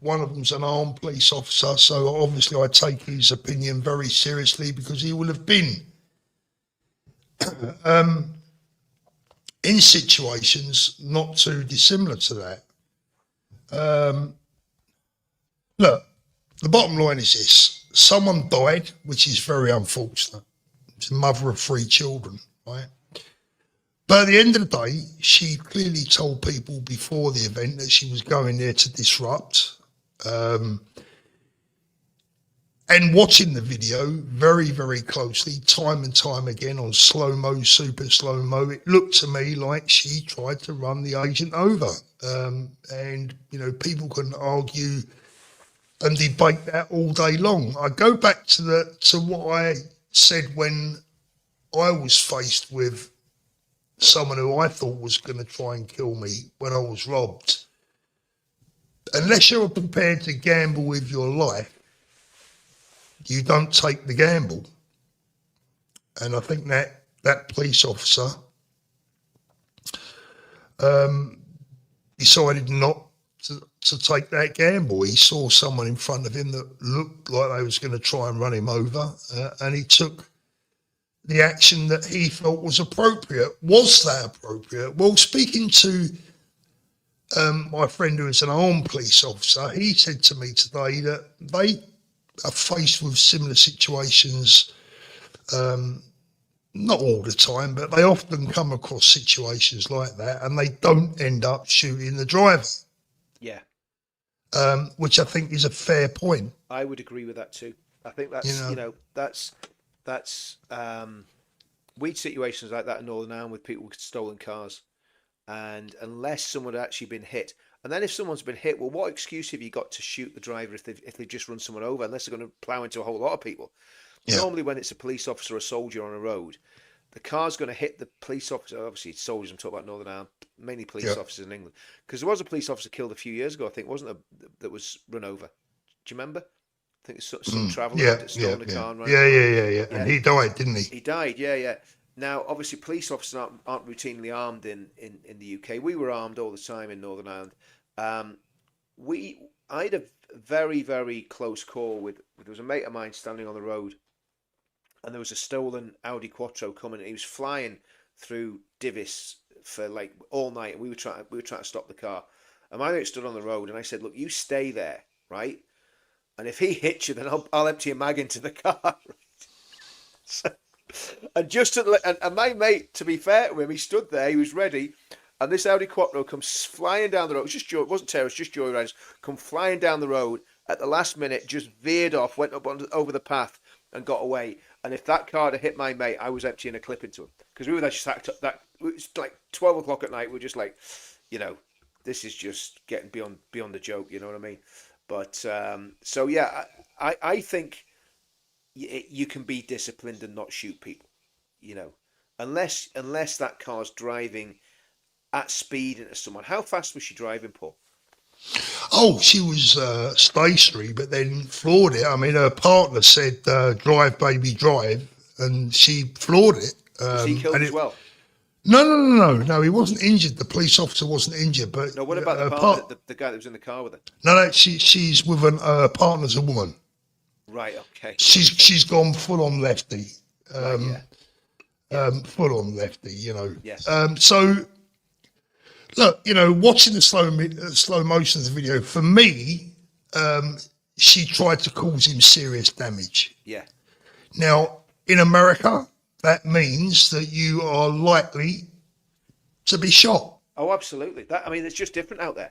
One of them's an armed police officer, so obviously I take his opinion very seriously because he will have been in situations not too dissimilar to that. Look, the bottom line is this. Someone died, which is very unfortunate. It's a mother of 3 children, right? But at the end of the day, she clearly told people before the event that she was going there to disrupt. And watching the video very, very closely, time and time again on slow-mo, super slow-mo, it looked to me like she tried to run the agent over. And people can argue and debate that all day long. I go back to what I said when I was faced with someone who I thought was going to try and kill me when I was robbed. Unless you're prepared to gamble with your life, you don't take the gamble. And I think that police officer decided not to take that gamble. He saw someone in front of him that looked like they was going to try and run him over, and he took the action that he felt was appropriate. Was that appropriate? Well, speaking to my friend who is an armed police officer, he said to me today that they are faced with similar situations, not all the time, but they often come across situations like that and they don't end up shooting the driver. Yeah. Which I think is a fair point. I would agree with that too. I think that's, that's weird situations like that in Northern Ireland with people with stolen cars, and unless someone had actually been hit, and then if someone's been hit, well, what excuse have you got to shoot the driver if they've just run someone over? Unless they're going to plough into a whole lot of people. Yeah. Normally, when it's a police officer or a soldier on a road, the car's going to hit the police officer. Obviously, it's soldiers. I'm talking about Northern Ireland, mainly police officers in England. Because there was a police officer killed a few years ago, I think, wasn't there, that was run over? Do you remember? I think some traveller that stolen a car and ran. Yeah. And he died, didn't he? He died, yeah. Now, obviously, police officers aren't routinely armed in the UK. We were armed all the time in Northern Ireland. I had a very, very close call with there was a mate of mine standing on the road, and there was a stolen Audi Quattro coming, and he was flying through Divis for like all night, and we were trying to stop the car. And my mate stood on the road, and I said, "Look, you stay there, right? And if he hits you, then I'll empty a mag into the car." So, and my mate, to be fair to him, he stood there, he was ready, and this Audi Quattro comes flying down the road. It wasn't terrorists, just joyriders, come flying down the road at the last minute, just veered off, went up over the path, and got away. And if that car had hit my mate, I was emptying a clip into him, because we were there just it was like 12 o'clock at night. We're just like, this is just getting beyond the joke. You know what I mean? But so yeah, I think you can be disciplined and not shoot people, unless that car's driving at speed into someone. How fast was she driving, Paul? Oh, she was stationary, but then floored it. I mean, her partner said, "Drive, baby, drive," and she floored it. Was he killed as well? No, he wasn't injured. The police officer wasn't injured, but no. What about the partner, the guy that was in the car with her? No, she's with her partner's a woman. Right. Okay. She's gone full on lefty. Right, full on lefty. Yes. So look, watching the slow motion of the video, for me, she tried to cause him serious damage. Yeah. Now, in America, that means that you are likely to be shot. Oh, absolutely. It's just different out there.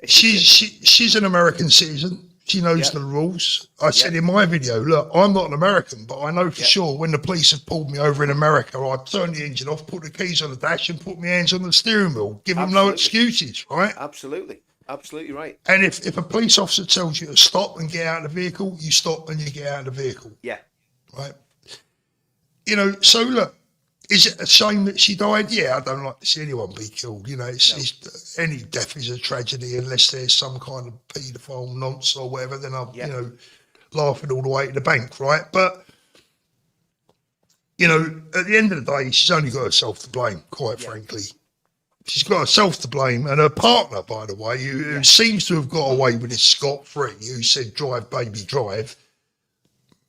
She's an American citizen. She knows the rules. I said in my video, look, I'm not an American, but I know for sure when the police have pulled me over in America, I turn the engine off, put the keys on the dash, and put my hands on the steering wheel. Give them no excuses, right? Absolutely right. And if a police officer tells you to stop and get out of the vehicle, you stop and you get out of the vehicle. Yeah. Right. So look, is it a shame that she died? Yeah, I don't like to see anyone be killed. It's any death is a tragedy unless there's some kind of paedophile nonsense or whatever. Then I'm, laughing all the way to the bank, right? But at the end of the day, she's only got herself to blame. Quite frankly, she's got herself to blame, and her partner, by the way, who seems to have got away with it scot-free, who said "drive, baby, drive."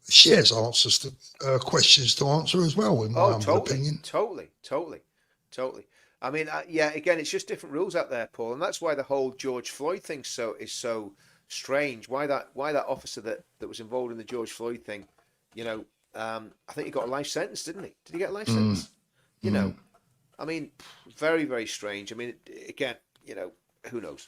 She has answers to questions to answer as well, in my humble opinion. Totally. I mean, again, it's just different rules out there, Paul, and that's why the whole George Floyd thing is so strange. Why that officer that was involved in the George Floyd thing, I think he got a life sentence, didn't he? Did he get a life sentence? I mean, very, very strange. I mean, again, who knows?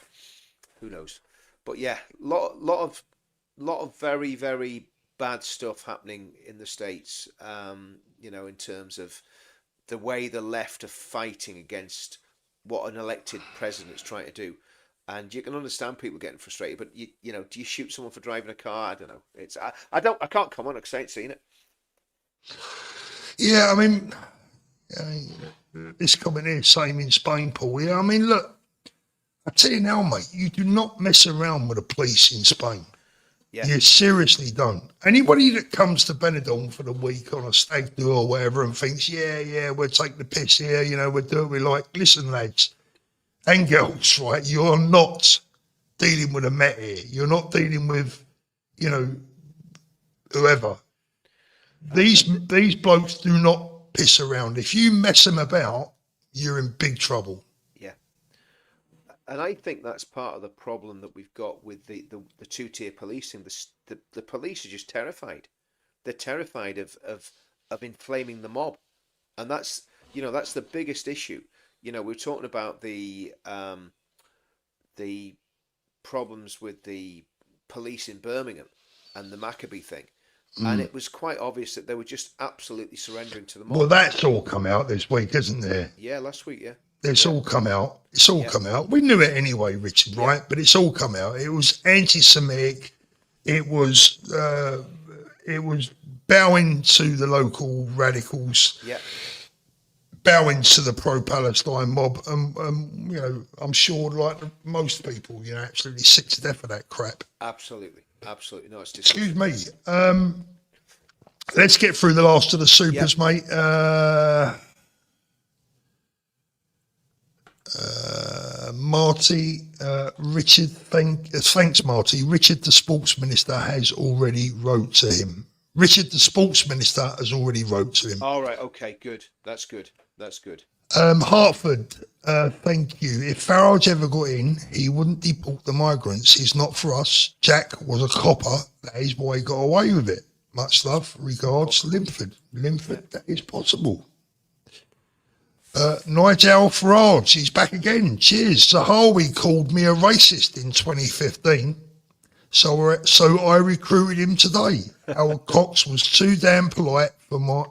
But yeah, lot of very, very bad stuff happening in the States, in terms of the way the left are fighting against what an elected president's trying to do. And you can understand people getting frustrated, but do you shoot someone for driving a car? I don't know. I can't comment because I ain't seen it. Yeah, I mean, this comment here, same in Spain, Paul. Yeah, I mean, look, I tell you now, mate, you do not mess around with the police in Spain. Yeah. You seriously don't. Anybody that comes to Benidorm for the week on a stag do or whatever and thinks, we'll take the piss here, we'll do it, we like, listen, lads and girls, right? You're not dealing with a Met here. You're not dealing with, whoever. These blokes do not piss around. If you mess them about, you're in big trouble. And I think that's part of the problem that we've got with the two-tier policing. The police are just terrified. They're terrified of inflaming the mob, and that's the biggest issue. We're talking about the problems with the police in Birmingham and the Maccabee thing, and it was quite obvious that they were just absolutely surrendering to the mob. Well, that's all come out this week, isn't there? Yeah, last week, yeah. It's all come out. It's all come out. We knew it anyway, Richard, right? But it's all come out. It was anti-Semitic. It was bowing to the local radicals. Yeah. bowing to the pro-Palestine mob, and you know, I'm sure, like most people, you know, absolutely sick to death of that crap. Absolutely. No, it's Excuse me. Let's get through the last of the supers, mate. Marty, Richard, thanks, Marty. Richard, the sports minister, has already wrote to him. Richard, the sports minister, has already wrote to him. All right. Okay. Good. That's good. Hartford, thank you. If Farage ever got in, he wouldn't deport the migrants. He's not for us. Jack was a copper. That is why he got away with it. Much love. Regards, Linford. That is possible. Nigel Farage, he's back again. Cheers. Zahawi called me a racist in 2015. So I recruited him today. Howard Cox was too damn polite for my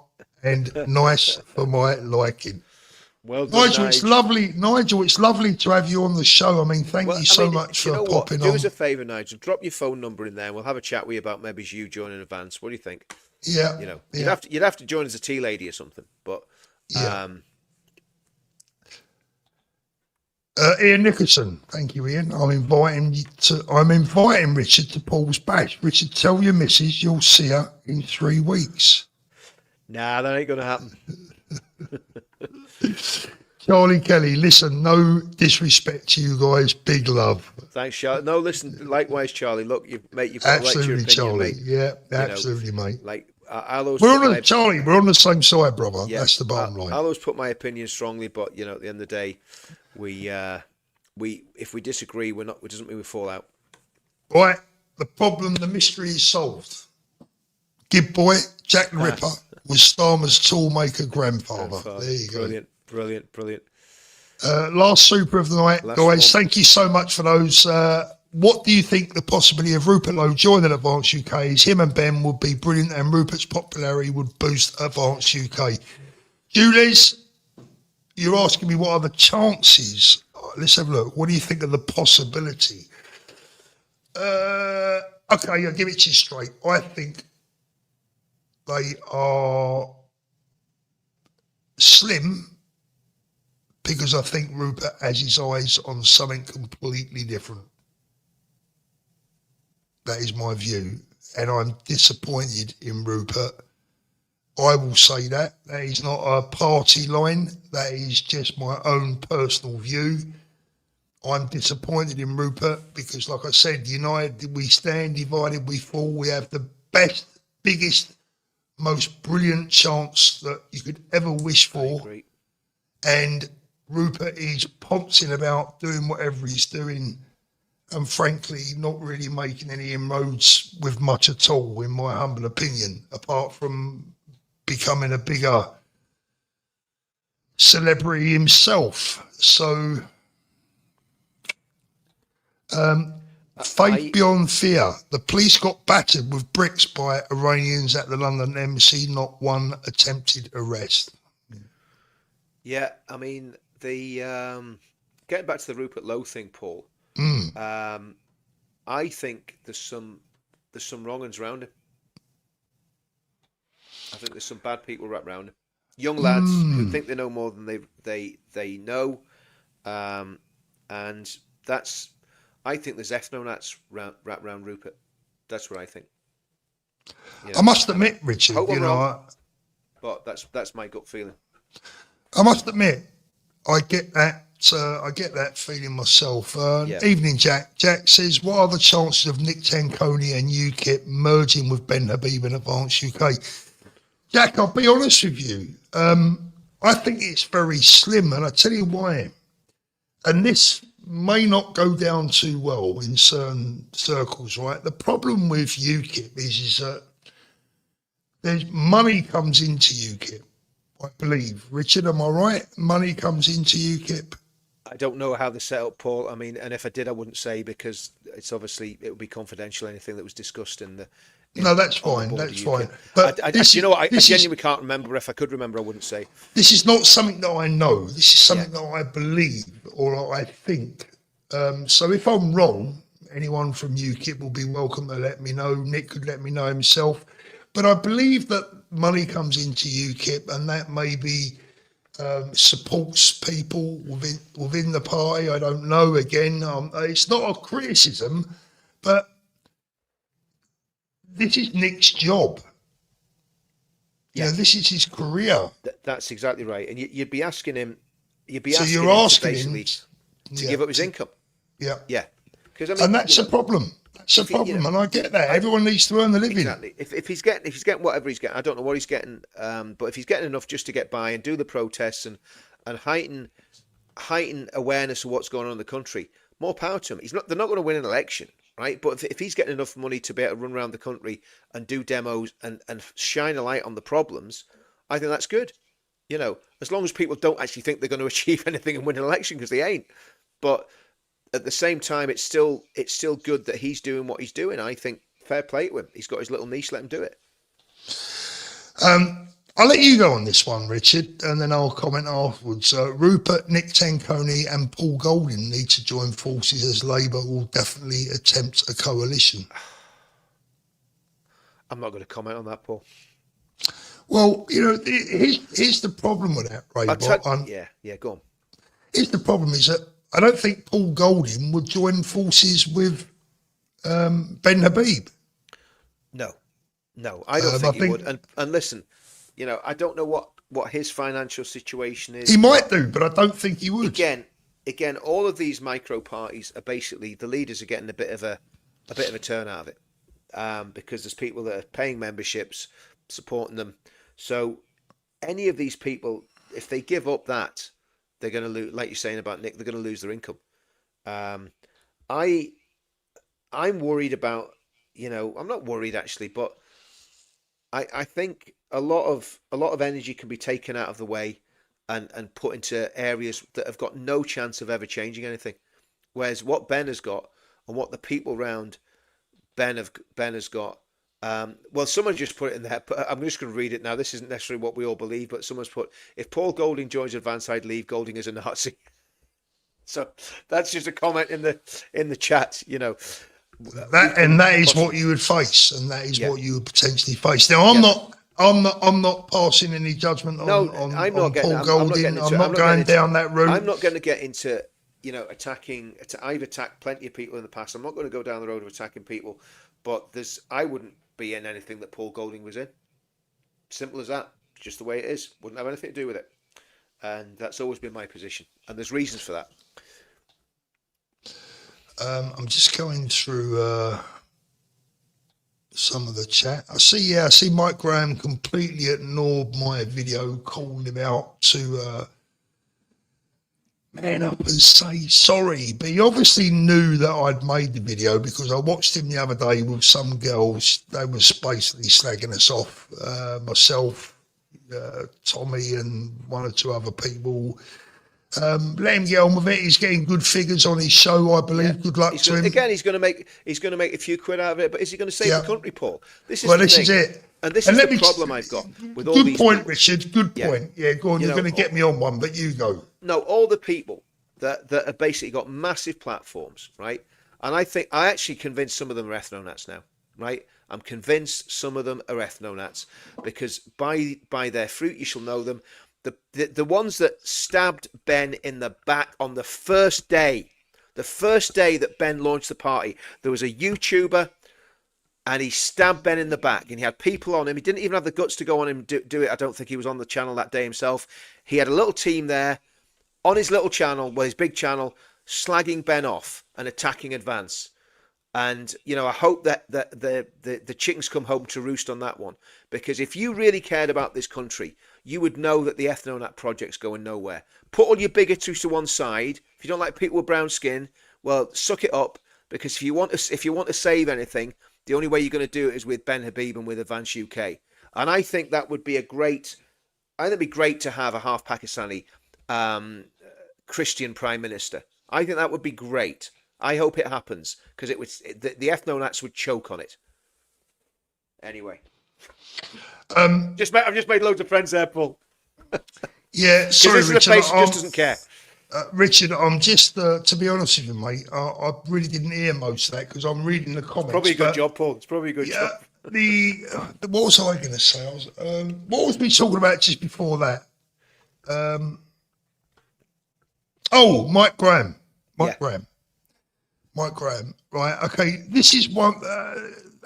and nice for my liking. Well done, Nigel, it's lovely. Nigel, it's lovely to have you on the show. I mean, thank you so much for popping on. Do us a favour, Nigel. Drop your phone number in there, and we'll have a chat with you about maybe you joining in advance. What do you think? Yeah, you know, yeah. you'd have to join as a tea lady or something. But Ian Nicholson, thank you, Ian. I'm inviting Richard to Paul's bash. Richard, tell your missus you'll see her in 3 weeks. Nah, that ain't gonna happen. Charlie Kelly, listen, no disrespect to you guys, big love. Thanks, Charlie. No, listen, likewise, Charlie. Look, you've got absolutely, right to your opinion, Charlie. mate. Yeah, absolutely, mate. Like I'll always Charlie, we're on the same side, brother. Yeah, that's the bottom line. I'll always put my opinion strongly, but you know, at the end of the day, we if we disagree, it doesn't mean we fall out. Right, the mystery is solved. Gib boy, Jack the Ripper, was Starmer's toolmaker grandfather. There you go. Brilliant. Last super of the night, guys. Thank you so much for those. What do you think the possibility of Rupert Lowe joining Advance UK is? Him and Ben would be brilliant, and Rupert's popularity would boost Advance UK. Julies, you're asking me what are the chances? Let's have a look. What do you think of the possibility? Okay, I'll give it to you straight. I think they are slim because I think Rupert has his eyes on something completely different. That is my view. And I'm disappointed in Rupert. I will say that. That is not a party line. That is just my own personal view. I'm disappointed in Rupert because, like I said, united we stand, divided we fall. We have the best, biggest, most brilliant chance that you could ever wish for. And Rupert is pouncing about doing whatever he's doing and frankly not really making any inroads with much at all, in my humble opinion, apart from becoming a bigger celebrity himself. So faith beyond fear. The police got battered with bricks by Iranians at the London embassy, not one attempted arrest. Yeah, I mean, the getting back to the Rupert Lowe thing, Paul. I think there's some wrong-uns around him. I think there's some bad people wrapped around him. Young lads who think they know more than they know, and that's. I think there's ethnonats wrapped around Rupert. That's what I think. You know, I must admit, Richard, but that's my gut feeling. I must admit, I get that. I get that feeling myself. Evening, Jack. Jack says, what are the chances of Nick Tanconi and UKIP merging with Ben Habib in Advance UK? Jack, I'll be honest with you. I think it's very slim, and I tell you why. And this may not go down too well in certain circles, right? The problem with UKIP is that there's money comes into UKIP, I believe. Richard, am I right? Money comes into UKIP. I don't know how they're set up, Paul. I mean, and if I did, I wouldn't say because it's obviously it would be confidential. Anything that was discussed in the no, that's fine. That's fine. But I genuinely can't remember. If I could remember, I wouldn't say. This is not something that I know. This is something that I believe or I think. So if I'm wrong, anyone from UKIP will be welcome to let me know. Nick could let me know himself. But I believe that money comes into UKIP, and that may be supports people within the party. I don't know. Again, it's not a criticism, but this is Nick's job. Yeah. You know, this is his career. That's exactly right. And you'd be asking him. You'd be So asking you're him asking to him basically to give up his income. Yeah. Yeah. Because I mean, And that's a problem. That's a problem, and I get that. Everyone needs to earn the living. Exactly. If he's getting whatever he's getting, I don't know what he's getting, but if he's getting enough just to get by and do the protests and heighten awareness of what's going on in the country, more power to him. They're not going to win an election, right? But if he's getting enough money to be able to run around the country and do demos and shine a light on the problems, I think that's good. You know, as long as people don't actually think they're going to achieve anything and win an election, because they ain't. But at the same time, it's still good that he's doing what he's doing. I think fair play to him. He's got his little niche. Let him do it. I'll let you go on this one, Richard, and then I'll comment afterwards. Rupert, Nick Tanconi and Paul Golding need to join forces, as Labour will definitely attempt a coalition. I'm not going to comment on that, Paul. Well, you know, here's the problem with that, Ray. Yeah, go on. Here's the problem is that I don't think Paul Golding would join forces with Ben Habib. No, I don't think he would. And listen, you know, I don't know what his financial situation is. He might do, but I don't think he would. Again, all of these micro parties are basically, the leaders are getting a bit of a turn out of it, because there's people that are paying memberships, supporting them. So any of these people, if they give up that, they're going to lose. Like you're saying about Nick, they're going to lose their income. I'm worried about, you know, I'm not worried actually, but I think a lot of energy can be taken out of the way and put into areas that have got no chance of ever changing anything. Whereas what Ben has got and what the people around Ben has got, well, someone just put it in there. I'm just going to read it now. This isn't necessarily what we all believe, but someone's put, if Paul Golding joins Advance, I'd leave. Golding is a Nazi. So that's just a comment in the chat, you know. That is what you would face, and that is what you would potentially face. Now, I'm not passing any judgment on Paul Golding. I'm not going down that route. I'm not going to get into, you know, attacking. I've attacked plenty of people in the past. I'm not going to go down the road of attacking people, but I wouldn't be in anything that Paul Golding was in. Simple as that. Just the way it is. Wouldn't have anything to do with it. And that's always been my position. And there's reasons for that. I'm just going through some of the chat. I see Mike Graham completely ignored my video, calling him out to man up and say sorry. But he obviously knew that I'd made the video, because I watched him the other day with some girls. They was basically slagging us off, myself, Tommy and one or two other people. Let him get on with it. He's getting good figures on his show, I believe. Yeah. Good luck to him. Again, he's going to make a few quid out of it, but is he going to save the country, Paul? This is it. And this is the problem I've got with all these. Good point, Richard. Good point. Yeah, go on. You're going to get me on one, but you go. No, all the people that have basically got massive platforms, right? And I think I actually convinced some of them are ethnonats now, right? I'm convinced some of them are ethnonats, because by their fruit you shall know them. The ones that stabbed Ben in the back on the first day that Ben launched the party, there was a YouTuber and he stabbed Ben in the back, and he had people on him. He didn't even have the guts to go on him do it. I don't think he was on the channel that day himself. He had a little team there on his little channel, his big channel, slagging Ben off and attacking Advance. And, you know, I hope that the chickens come home to roost on that one. Because if you really cared about this country, you would know that the Ethnonat project's going nowhere. Put all your bigotry to one side. If you don't like people with brown skin, well, suck it up. Because if you want to save anything, the only way you're going to do it is with Ben Habib and with Advance UK. And I think that would be great to have a half Pakistani Christian Prime Minister. I think that would be great. I hope it happens, because the ethnonats would choke on it. Anyway, I've just made loads of friends there, Paul. Yeah, sorry, this Richard. Is the face just doesn't care. Richard, I'm just to be honest with you, mate. I really didn't hear most of that because I'm reading the comments. Probably a good job, Paul. It's probably a good job. What was I going to say? What was we talking about just before that? Oh, Mike Graham. Yeah. Mike Graham. Right. Okay. This is one.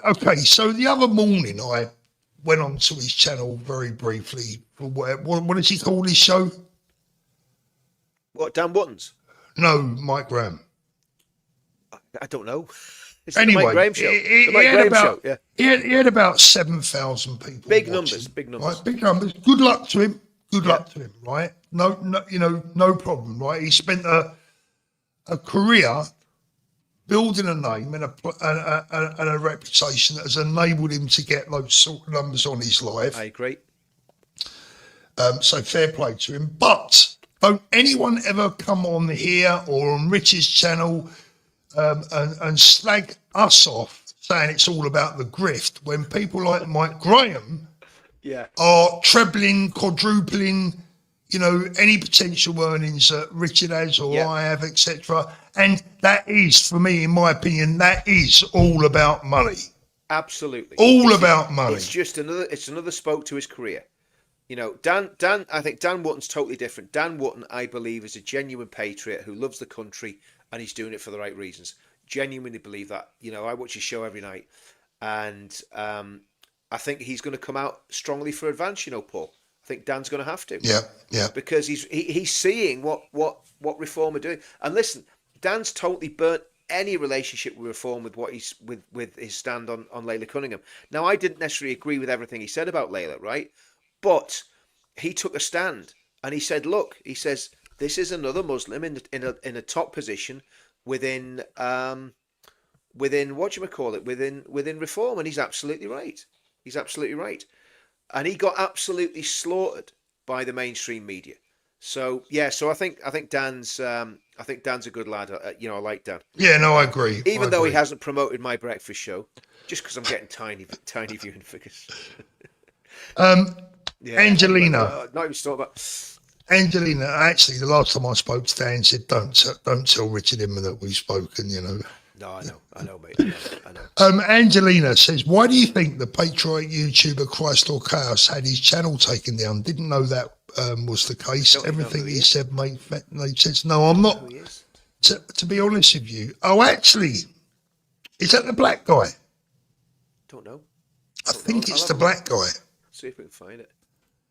Okay. So the other morning, I went on to his channel very briefly. For what does he call his show? What, Dan Wootton's? No, Mike Graham. I don't know. It's Anyway, the Mike Graham show. he The Mike had Graham about, show, yeah. he had about 7,000 people. Big watching, numbers, big numbers. Right, big numbers. Good luck to him. Good luck to him. Right. No, no problem. Right. He spent a career building a name and a reputation that has enabled him to get those sort of numbers on his live. I agree. So fair play to him. But don't anyone ever come on here or on Rich's channel and slag us off saying it's all about the grift when people like Mike Graham are trebling, quadrupling, any potential earnings that Richard has or I have, etc. And that is, for me, in my opinion, that is all about money. Absolutely. All about money. It's just another spoke to his career. Dan, I think Dan Wootton's totally different. Dan Wootton, I believe, is a genuine patriot who loves the country and he's doing it for the right reasons. Genuinely believe that. I watch his show every night and I think he's going to come out strongly for advance, Paul. I think Dan's going to have to. Yeah. Because he's seeing what Reform are doing. And listen, Dan's totally burnt any relationship with Reform with what he's with his stand on Layla Cunningham. Now, I didn't necessarily agree with everything he said about Layla, right? But he took a stand and he said, "Look," he says, "this is another Muslim in a top position within within Reform," and he's absolutely right. He's absolutely right, and he got absolutely slaughtered by the mainstream media. So so I think Dan's a good lad. I like Dan. Yeah, no, I agree. Even though he hasn't promoted my breakfast show, just because I'm getting tiny viewing figures. Angelina. Not even thought about. Angelina, actually, the last time I spoke to Dan, said, don't tell Richard Inman that we've spoken, No, I know, mate. I know. Angelina says, why do you think the patriotic YouTuber Christ or Chaos had his channel taken down? Didn't know that was the case. Everything he said made sense. No, I'm not. To be honest with you. Oh, actually, is that the black guy? Don't know. I think it's the black guy. See if we can find it.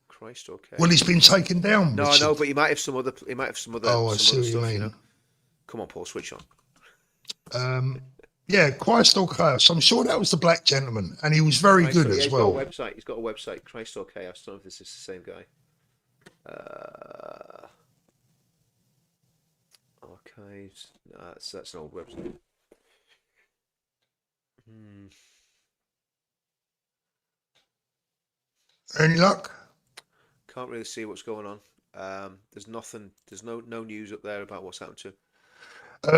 Christ, okay. Well, he's been taken down. No, Richard. I know, but he might have some other. Oh, I see what you mean. Come on, Paul, switch on. Yeah, Christ or Chaos. I'm sure that was the black gentleman, and he was very good as well. He's got a website. Christ or Chaos. I don't know if this is the same guy. Archives. No, that's an old website. Any luck? Can't really see what's going on. There's nothing. There's no news up there about what's happened to him.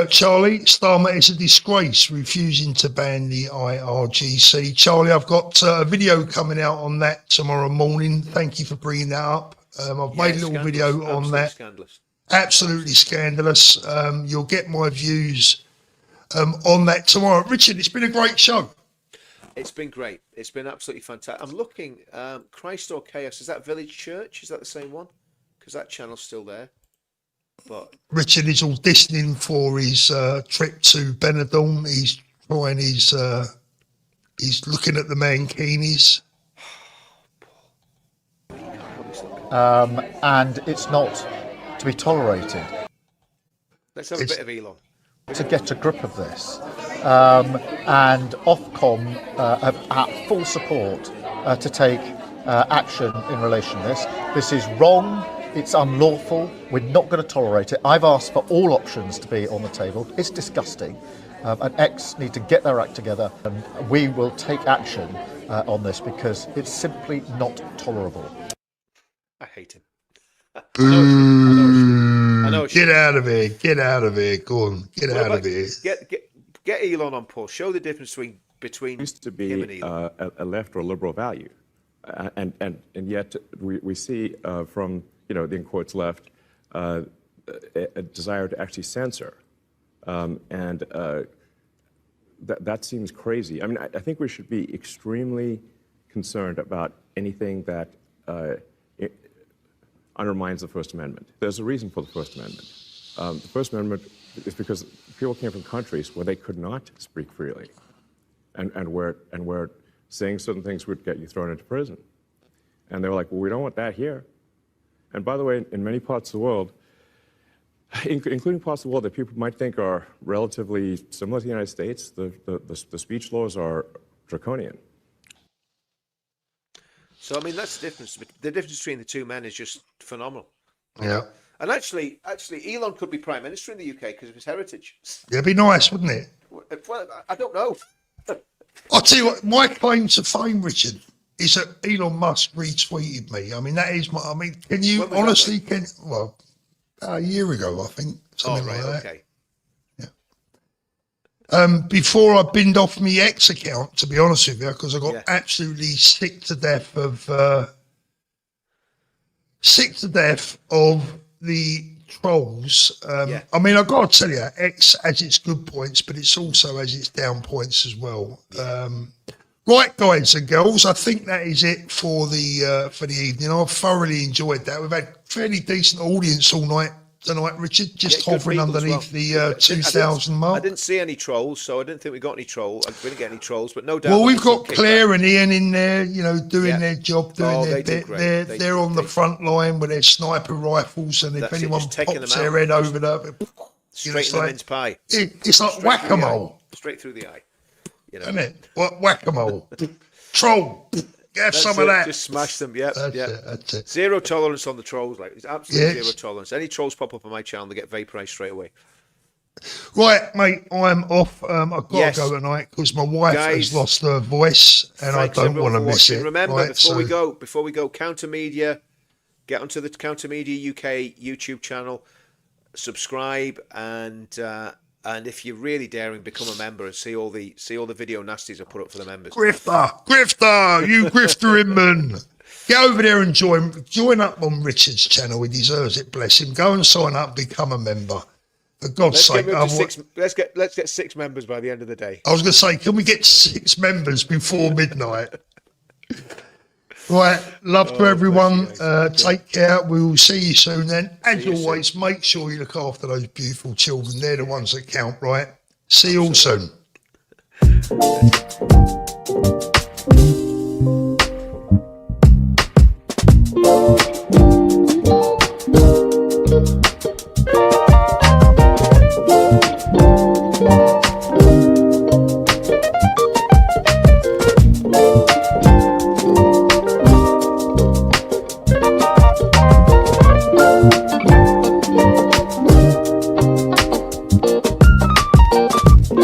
Charlie, Starmer is a disgrace, refusing to ban the IRGC. Charlie, I've got a video coming out on that tomorrow morning. Thank you for bringing that up. I've made a little video on that. Scandalous. Absolutely scandalous. You'll get my views on that tomorrow. Richard, it's been a great show. It's been great. It's been absolutely fantastic. I'm looking, Christ or Chaos, is that Village Church? Is that the same one? Because that channel's still there. But Richard is auditioning for his trip to Benidorm. He's trying he's looking at the mankinis. And it's not to be tolerated. Let's have a bit of Elon. To get a grip of this. And Ofcom have had full support to take action in relation to this. This is wrong. It's unlawful. We're not going to tolerate it. I've asked for all options to be on the table. It's disgusting. And X need to get their act together, and we will take action on this because it's simply not tolerable. I hate him. I know. Get out of here. Get out of here. Go on. Get out of here. Get Elon on, Paul. Show the difference between used to be him and Elon. a left or liberal value, and yet we see from the in quotes left a desire to actually censor, and that seems crazy. I mean, I think we should be extremely concerned about anything that undermines the First Amendment. There's a reason for the First Amendment. The First Amendment is because people came from countries where they could not speak freely, and where saying certain things would get you thrown into prison. And they were like, well, we don't want that here. And by the way, in many parts of the world, including parts of the world that people might think are relatively similar to the United States, the speech laws are draconian. So, I mean, that's the difference. The difference between the two men is just phenomenal. Yeah. And actually, Elon could be Prime Minister in the UK because of his heritage. Yeah, it'd be nice, wouldn't it? Well, I don't know. I'll tell you what, my claim to fame, Richard, is that Elon Musk retweeted me. I mean, that is my, I mean, can you When was honestly, well, a year ago, I think, Oh, something right, like that. okay. Before I binned off my X account, to be honest with you, because I got Yeah. absolutely sick to death of the trolls. Yeah. I mean, I've got to tell you, X has its good points, but it's also has its down points as well. Right, guys and girls, I think that is it for the evening. I've thoroughly enjoyed that. We've had fairly decent audience all night tonight, Richard, just Yeah, good hovering people as underneath well. the 2,000 mark. I didn't see any trolls, so I didn't think we got any trolls. We didn't get any trolls, but no doubt. Well, we've some got kickback. Claire and Ian in there, you know, doing Yeah. their job, doing Oh, their they do bit. great. They're on the front line with their sniper rifles, and if That's it, anyone just taking pops them their out. head over the, Straight in the mince pie. it's like Straight through the whack-a-mole, eye. Straight through the eye. You know. isn't it? Whack-a-mole. Troll, have That's some it. of that. Just smash them. Yeah, That's yeah. it, that's it. Zero tolerance on the trolls. Like it's absolutely Yes. zero tolerance. Any trolls pop up on my channel, they get vaporized straight away. Right, mate, I'm off. I've got Yes. to go tonight because my wife Guys, has lost her voice, and Thanks I don't everyone want to for miss watching. it. Remember, right? before we go, Counter Media, get onto the Counter Media UK YouTube channel, subscribe, and if you're really daring, become a member and see all the video nasties I put up for the members. Grifter, you grifter Inman. Get over there and join up on Richard's channel. He deserves it, bless him. Go and sign up, become a member. For God's sake. Let's get 6 members by the end of the day. I was going to say, can we get 6 members before midnight? Right, love to everyone. Take care. We will see you soon then. As always, make sure you look after those beautiful children. They're the ones that count, right? See you all soon.